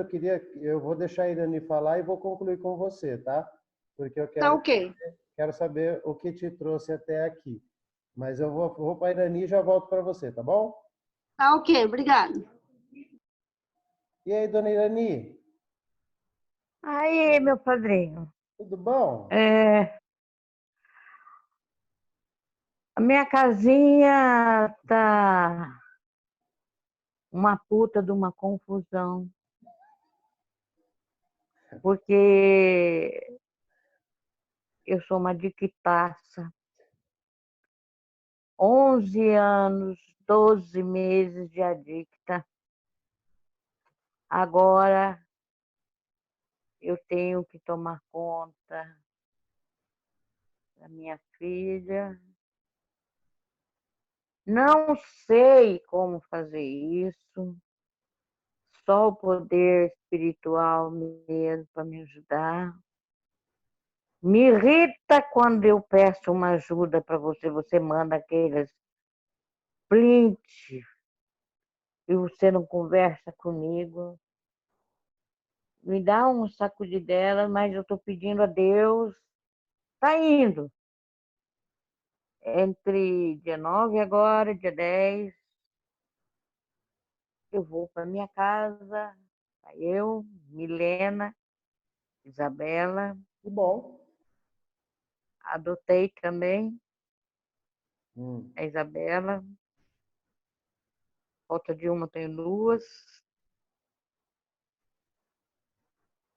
Speaker 2: Eu vou deixar a Irani falar e vou concluir com você, tá? Porque eu
Speaker 10: Tá ok.
Speaker 2: quero saber o que te trouxe até aqui. Mas eu vou para a Irani e já volto para você, tá bom?
Speaker 10: Tá ok, obrigado.
Speaker 2: E aí, dona Irani?
Speaker 3: Aí, meu padrinho.
Speaker 2: Tudo bom?
Speaker 3: A minha casinha tá uma puta de uma confusão. Porque eu sou uma diquitaça. 11 anos, 12 meses de adicta. Agora eu tenho que tomar conta da minha filha. Não sei como fazer isso. Só o poder espiritual mesmo para me ajudar. Me irrita quando eu peço uma ajuda para você, você manda aqueles print e você não conversa comigo. Me dá um sacudidela, mas eu estou pedindo a Deus. Está indo. Entre dia 9 agora, dia 10, eu vou para minha casa. Aí eu, Milena, Isabela,
Speaker 2: Que bom.
Speaker 3: adotei também
Speaker 2: Hum.
Speaker 3: a Isabela. Falta de uma, tenho duas.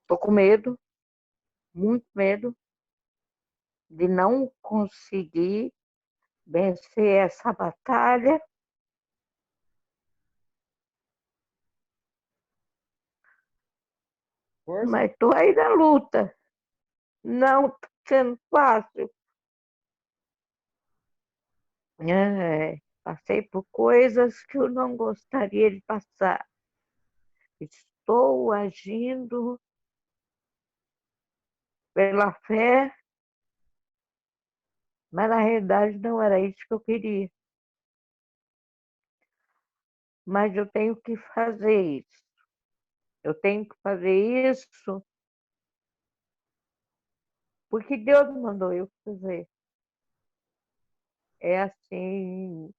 Speaker 3: Estou com medo, muito medo, de não conseguir vencer essa batalha.
Speaker 2: Força.
Speaker 3: Mas estou aí na luta. Não está sendo fácil. Passei por coisas que eu não gostaria de passar. Estou agindo pela fé, mas na realidade não era isso que eu queria. Mas eu tenho que fazer isso. Eu tenho que fazer isso porque Deus mandou eu fazer. É assim,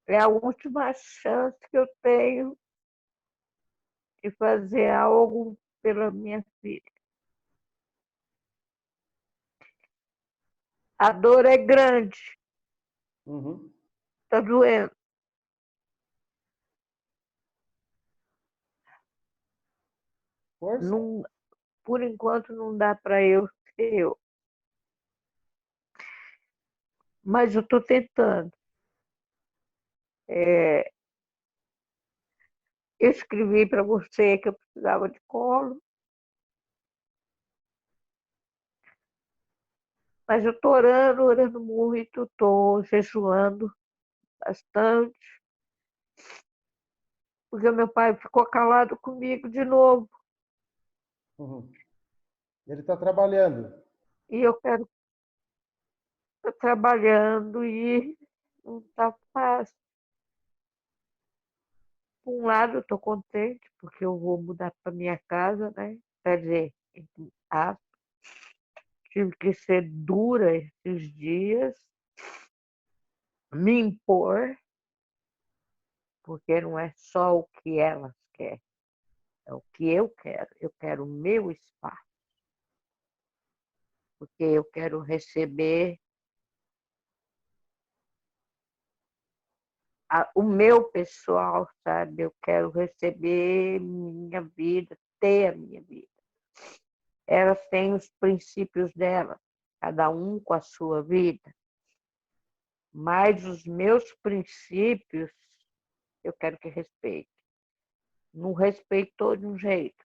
Speaker 3: é a última chance que eu tenho de fazer algo pela minha filha. A dor é grande,
Speaker 2: Uhum.
Speaker 3: está doendo.
Speaker 2: Força.
Speaker 3: Não, por enquanto não dá para eu ser eu. Mas eu estou tentando. Eu escrevi para você que eu precisava de colo, mas eu estou orando, orando muito, estou jejuando bastante, porque meu pai ficou calado comigo de novo.
Speaker 2: Uhum. Ele está trabalhando.
Speaker 3: E eu quero estar trabalhando e não está fácil. Por um lado, eu estou contente, porque eu vou mudar para minha casa, né? Quer dizer, tive que ser dura esses dias, me impor, porque não é só o que elas querem, é o que eu quero. Eu quero o meu espaço, porque eu quero receber o meu pessoal, sabe? Eu quero receber minha vida, ter a minha vida. Elas têm os princípios delas, cada um com a sua vida, mas os meus princípios eu quero que respeite. Não respeitou de um jeito,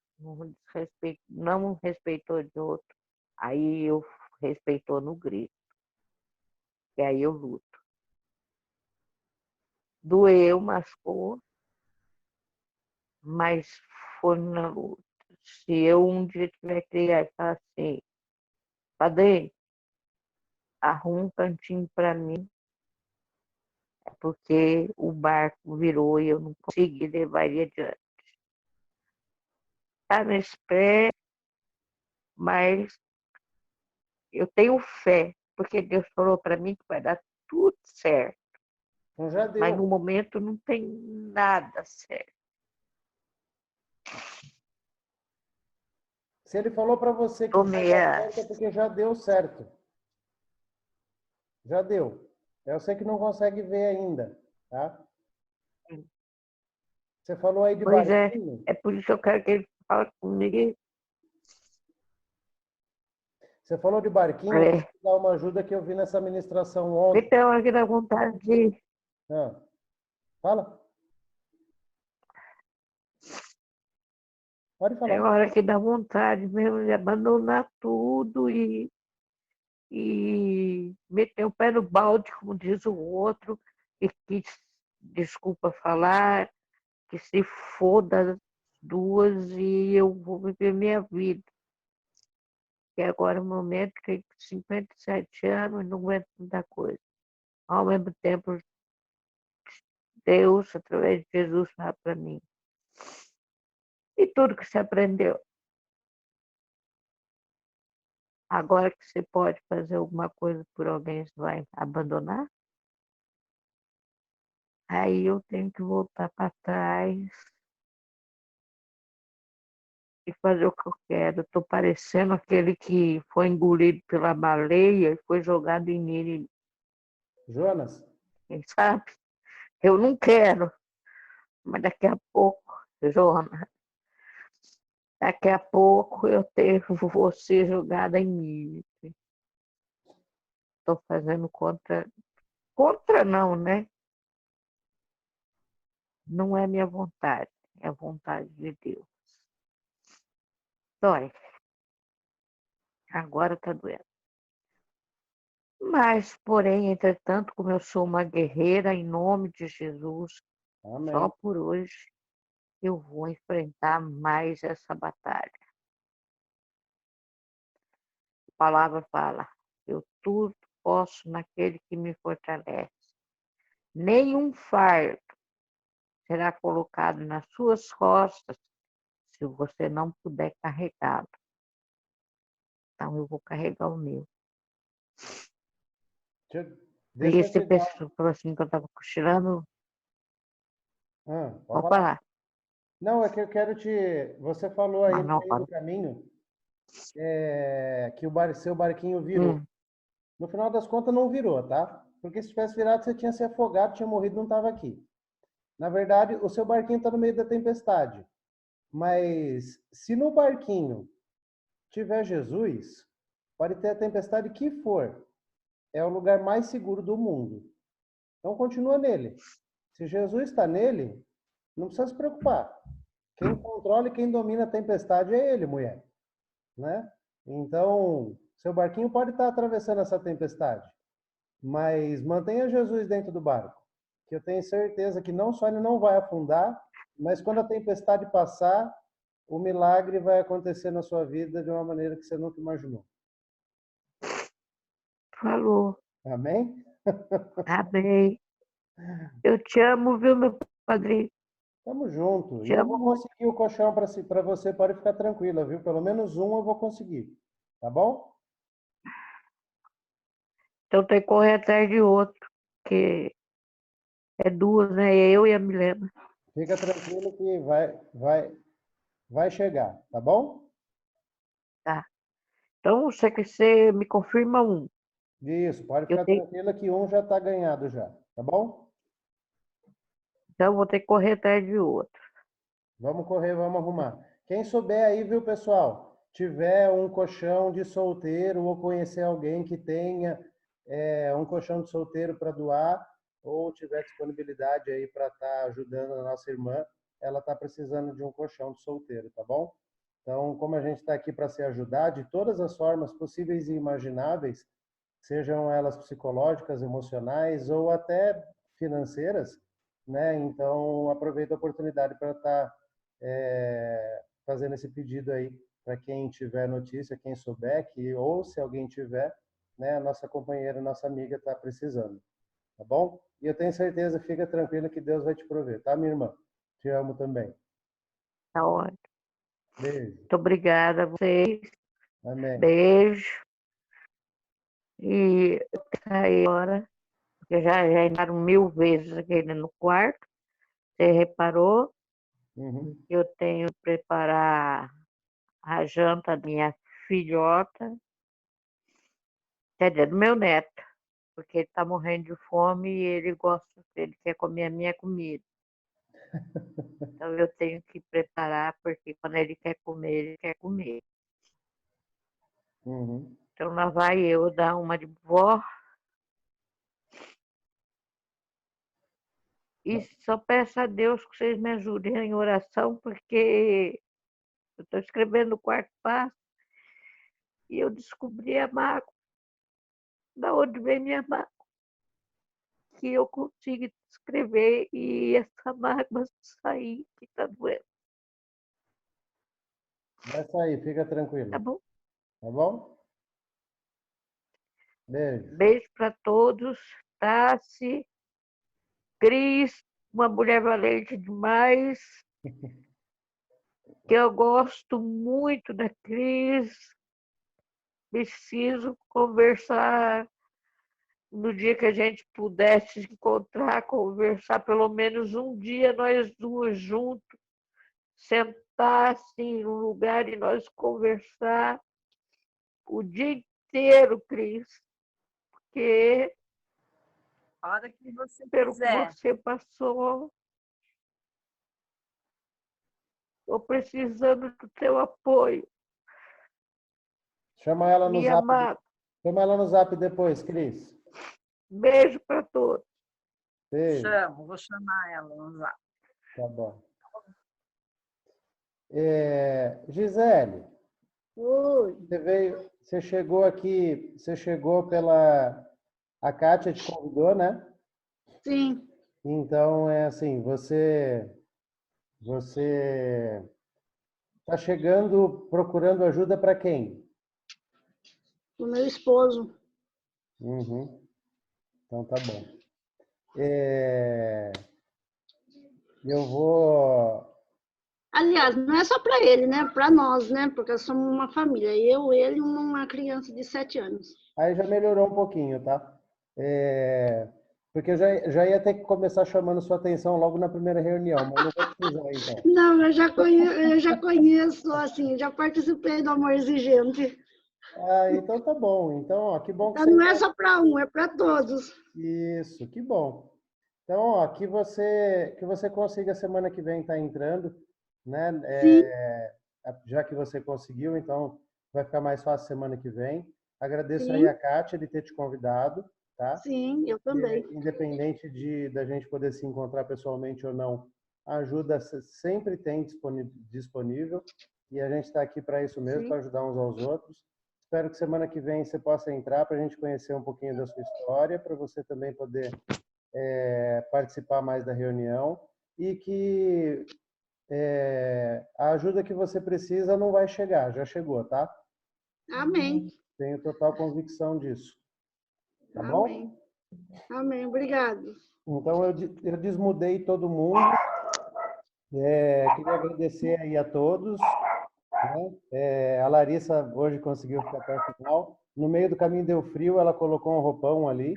Speaker 3: não respeitou de outro. Aí eu respeitou no grito, e aí eu luto. Doeu, machucou, mas foi na luta. Se eu um dia tiver que ligar e falar assim, padre, arruma um cantinho para mim, é porque o barco virou e eu não consegui levar ele adiante. Está nesse pé, mas eu tenho fé, porque Deus falou para mim que vai dar tudo certo.
Speaker 2: Então já
Speaker 3: Mas no
Speaker 2: deu.
Speaker 3: momento não tem nada certo.
Speaker 2: Se ele falou para você que vai
Speaker 3: Tomei
Speaker 2: dar certo, é porque já deu certo. Já deu. Eu sei que não consegue ver ainda, tá? Você falou aí de
Speaker 3: Pois
Speaker 2: barquinho.
Speaker 3: é por isso que eu quero que ele fale comigo.
Speaker 2: Você falou de barquinho, eu vou dar uma ajuda que eu vi nessa ministração ontem.
Speaker 3: Então, aqui dá vontade de...
Speaker 2: Ah, fala. Pode
Speaker 3: É
Speaker 2: falar.
Speaker 3: hora que dá vontade mesmo de abandonar tudo e meter o pé no balde, como diz o outro, e que, desculpa falar, que se foda as duas e eu vou viver minha vida. que agora, no momento, tenho 57 anos e não aguento muita coisa. Ao mesmo tempo, Deus, através de Jesus, fala para mim. E tudo que você aprendeu. Agora que você pode fazer alguma coisa por alguém, você vai abandonar? Aí eu tenho que voltar para trás e fazer o que eu quero. Estou parecendo aquele que foi engolido pela baleia e foi jogado em nele,
Speaker 2: Jonas,
Speaker 3: quem sabe? Eu não quero, mas daqui a pouco, Jonas, daqui a pouco eu vou ser jogada em mim. Estou fazendo contra. Contra não, né? Não é minha vontade, é a vontade de Deus. Dói. Agora está doendo. Mas, porém, entretanto, como eu sou uma guerreira, em nome de Jesus, só
Speaker 2: amém.
Speaker 3: por hoje eu vou enfrentar mais essa batalha. A palavra fala, eu tudo posso naquele que me fortalece. Nenhum fardo será colocado nas suas costas se você não puder carregá-lo. Então, eu vou carregar o meu. E
Speaker 2: Deixa eu
Speaker 3: esse
Speaker 2: te dar.
Speaker 3: pessoal falou assim que eu estava cochilando.
Speaker 2: Pode
Speaker 3: Vou
Speaker 2: falar.
Speaker 3: falar.
Speaker 2: Não, é que eu quero te. Você falou aí
Speaker 3: Mas
Speaker 2: no
Speaker 3: não
Speaker 2: meio do
Speaker 3: falo.
Speaker 2: caminho que seu barquinho virou.
Speaker 3: Hum.
Speaker 2: No final das contas, não virou, tá? Porque se tivesse virado, você tinha se afogado, tinha morrido, não estava aqui. Na verdade, o seu barquinho está no meio da tempestade. Mas se no barquinho tiver Jesus, pode ter a tempestade que for, é o lugar mais seguro do mundo. Então continua nele. Se Jesus está nele, não precisa se preocupar. Quem controla e quem domina a tempestade é ele, mulher, né? Então, seu barquinho pode estar atravessando essa tempestade, mas mantenha Jesus dentro do barco, que eu tenho certeza que não só ele não vai afundar, mas quando a tempestade passar, o milagre vai acontecer na sua vida de uma maneira que você nunca imaginou.
Speaker 3: Falou.
Speaker 2: Amém?
Speaker 3: Amém. Eu te amo, viu, meu padrinho?
Speaker 2: Tamo junto. E
Speaker 3: Te
Speaker 2: eu
Speaker 3: amo
Speaker 2: vou
Speaker 3: muito.
Speaker 2: conseguir o colchão para você, pode ficar tranquila, viu? Pelo menos um eu vou conseguir. Tá bom?
Speaker 3: Então tem que correr atrás de outro, que é duas, né? Eu e a Milena.
Speaker 2: Fica tranquilo que vai chegar, tá bom?
Speaker 3: Tá. Então você me confirma um.
Speaker 2: Isso, pode
Speaker 3: Eu
Speaker 2: ficar
Speaker 3: tenho,
Speaker 2: tranquila que um já está ganhado já, tá bom?
Speaker 3: então eu vou ter que correr atrás de outro.
Speaker 2: Vamos correr, vamos arrumar. Quem souber aí, viu, pessoal? Tiver um colchão de solteiro ou conhecer alguém que tenha um colchão de solteiro para doar ou tiver disponibilidade aí para estar ajudando a nossa irmã, ela está precisando de um colchão de solteiro, tá bom? Então, como a gente está aqui para se ajudar de todas as formas possíveis e imagináveis, sejam elas psicológicas, emocionais ou até financeiras, né? Então, aproveita a oportunidade para estar fazendo esse pedido aí para quem tiver notícia, quem souber, que ou se alguém tiver, né? A nossa companheira, nossa amiga está precisando, tá bom? E eu tenho certeza, fica tranquila que Deus vai te prover, tá, minha irmã? Te amo também.
Speaker 3: Tá ótimo.
Speaker 2: Beijo.
Speaker 3: Muito obrigada a vocês.
Speaker 2: Amém.
Speaker 3: Beijo. E eu saí agora, porque já entraram 1000 vezes aqui no quarto. Você reparou?
Speaker 2: Uhum.
Speaker 3: Eu tenho que preparar a janta da minha filhota, quer dizer, do meu neto, porque ele está morrendo de fome e ele quer comer a minha comida. Então eu tenho que preparar, porque quando ele quer comer, ele quer comer.
Speaker 2: Uhum.
Speaker 3: Então lá vai eu dar uma de vó. E só peço a Deus que vocês me ajudem em oração, porque eu estou escrevendo o quarto passo e eu descobri a mágoa. Da onde vem minha mágoa? Que eu consigo escrever e essa mágoa sair, que está doendo.
Speaker 2: Vai sair, fica
Speaker 3: Tá
Speaker 2: tranquilo.
Speaker 3: bom?
Speaker 2: Tá bom? Beijo.
Speaker 3: Beijo para todos. Tassi, Cris, uma mulher valente demais, que eu gosto muito da Cris. Preciso conversar no dia que a gente pudesse encontrar, conversar pelo menos um dia, nós duas juntos, sentar assim num lugar e nós conversar o dia inteiro, Cris, porque
Speaker 4: A hora que você
Speaker 3: pelo que
Speaker 4: quiser.
Speaker 3: você passou, estou precisando do teu apoio.
Speaker 2: Chama ela no
Speaker 3: Minha
Speaker 2: zap.
Speaker 3: amada,
Speaker 2: Chama ela no zap depois, Cris.
Speaker 3: beijo para todos.
Speaker 2: Beijo.
Speaker 4: Vou chamar ela no zap.
Speaker 2: Tá bom. Gisele,
Speaker 10: Oi.
Speaker 2: você chegou aqui, você chegou a Kátia te convidou, né?
Speaker 10: Sim,
Speaker 2: Então, é assim, você está chegando procurando ajuda para quem?
Speaker 10: o meu esposo.
Speaker 2: Uhum. Então, tá bom. Eu vou...
Speaker 10: Aliás, não é só para ele, né? Para nós, né? Porque somos uma família. Eu, ele e uma criança de 7 anos.
Speaker 2: Aí já melhorou um pouquinho, tá? Porque eu já ia ter que começar chamando sua atenção logo na primeira reunião, mas não vou precisar, então.
Speaker 10: Não, eu já conheço, assim, já participei do Amor Exigente.
Speaker 2: Ah, então tá bom. Então, ó, que bom que
Speaker 10: Então,
Speaker 2: você...
Speaker 10: não é só para um, é para todos.
Speaker 2: Isso, que bom. Então, ó, que você consiga semana que vem estar entrando, né?
Speaker 10: Sim,
Speaker 2: Já que você conseguiu, então vai ficar mais fácil semana que vem. Agradeço aí
Speaker 10: sim,
Speaker 2: a Kátia de ter te convidado, tá?
Speaker 10: sim, eu também.
Speaker 2: Independente da gente poder se encontrar pessoalmente ou não, a ajuda sempre tem disponível e a gente está aqui para isso mesmo,
Speaker 10: Sim.
Speaker 2: para ajudar uns aos outros. Espero que semana que vem você possa entrar para a gente conhecer um pouquinho da sua história, para você também poder participar mais da reunião e que a ajuda que você precisa não vai chegar, já chegou, tá?
Speaker 10: Amém.
Speaker 2: Tenho total convicção disso. Tá bom?
Speaker 10: Amém. Amém. Obrigado.
Speaker 2: Então, eu desmudei todo mundo. Queria agradecer aí a todos. Né? A Larissa hoje conseguiu ficar até o final. No meio do caminho deu frio, ela colocou um roupão ali.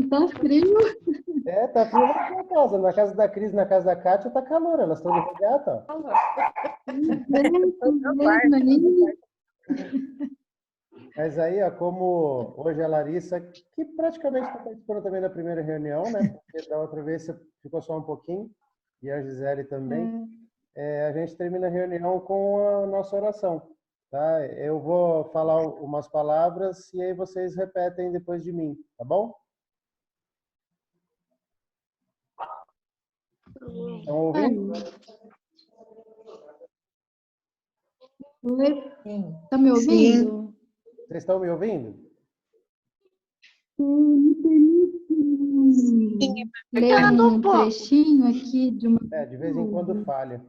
Speaker 1: Tá frio.
Speaker 2: Tá frio na sua casa. Na casa da Cris, na casa da Kátia, tá calor. Elas estão de regata. Mas aí, ó, como hoje a Larissa, que praticamente está participando também da primeira reunião, né? Porque da outra vez você ficou só um pouquinho, e a Gisele também. A gente termina a reunião com a nossa oração, tá? Eu vou falar umas palavras e aí vocês repetem depois de mim, tá bom? Estão ouvindo?
Speaker 1: Oi,
Speaker 7: Sim.
Speaker 1: tá me ouvindo?
Speaker 2: Vocês estão me ouvindo?
Speaker 1: Ler um trechinho aqui de uma...
Speaker 2: De vez em quando falha.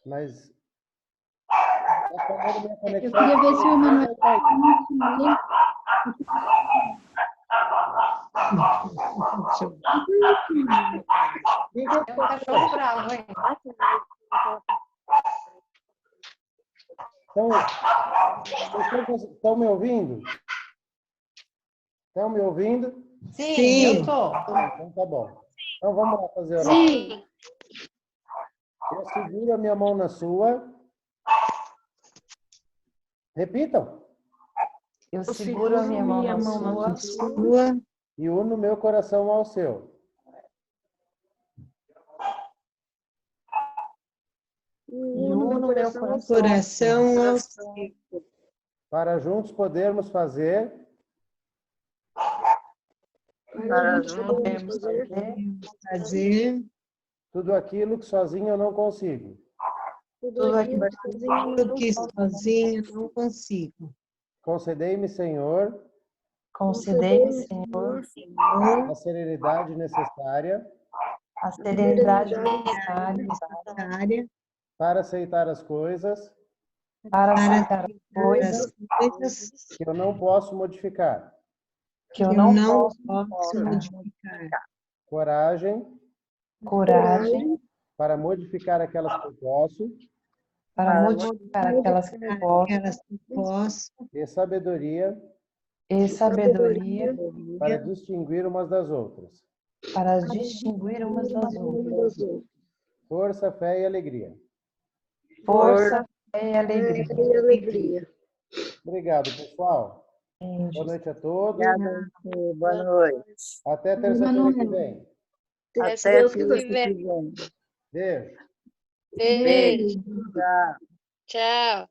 Speaker 2: Mas...
Speaker 1: Eu queria ver se o Emanuel...
Speaker 7: É um cachorro bravo, hein?
Speaker 2: Então, vocês estão me ouvindo? Estão me ouvindo?
Speaker 7: Sim, eu tô.
Speaker 2: Então tá bom. Então vamos lá fazer a oração.
Speaker 10: Sim.
Speaker 2: Eu seguro a minha mão na sua. Repitam.
Speaker 7: Eu seguro a minha mão na
Speaker 6: Sua.
Speaker 2: E uno meu coração ao seu.
Speaker 7: e uno meu coração.
Speaker 6: Coração ao
Speaker 2: Para juntos podermos fazer
Speaker 3: Para juntos
Speaker 7: Podemos
Speaker 6: fazer
Speaker 2: tudo aquilo que sozinho eu não consigo.
Speaker 7: tudo aquilo
Speaker 6: tudo que sozinho não consigo.
Speaker 2: Concedei-me, Senhor,
Speaker 7: concedei, Senhor,
Speaker 2: a serenidade necessária
Speaker 7: a serenidade necessária
Speaker 6: Necessária
Speaker 2: para aceitar as coisas
Speaker 7: para
Speaker 6: Para
Speaker 7: aceitar as coisas
Speaker 6: as coisas
Speaker 2: que eu não posso modificar.
Speaker 7: que eu
Speaker 6: que eu
Speaker 7: não
Speaker 6: não
Speaker 7: posso
Speaker 6: posso
Speaker 7: modificar.
Speaker 6: modificar.
Speaker 2: Coragem
Speaker 7: Coragem
Speaker 2: para modificar aquelas que eu posso
Speaker 7: para modificar aquelas que eu posso
Speaker 6: Aquelas que eu posso,
Speaker 2: e sabedoria
Speaker 7: e sabedoria
Speaker 2: para distinguir umas das outras.
Speaker 7: para distinguir umas das outras.
Speaker 2: Força, fé e alegria.
Speaker 7: Força, fé e alegria.
Speaker 10: E alegria.
Speaker 2: Obrigado, pessoal. Boa noite a todos.
Speaker 3: Obrigada, boa noite.
Speaker 2: Até terça-feira que vem.
Speaker 8: Até
Speaker 10: Se Deus
Speaker 8: que
Speaker 10: quiser.
Speaker 8: vem.
Speaker 2: Beijo.
Speaker 8: Beijo.
Speaker 3: Tchau.
Speaker 8: Tchau.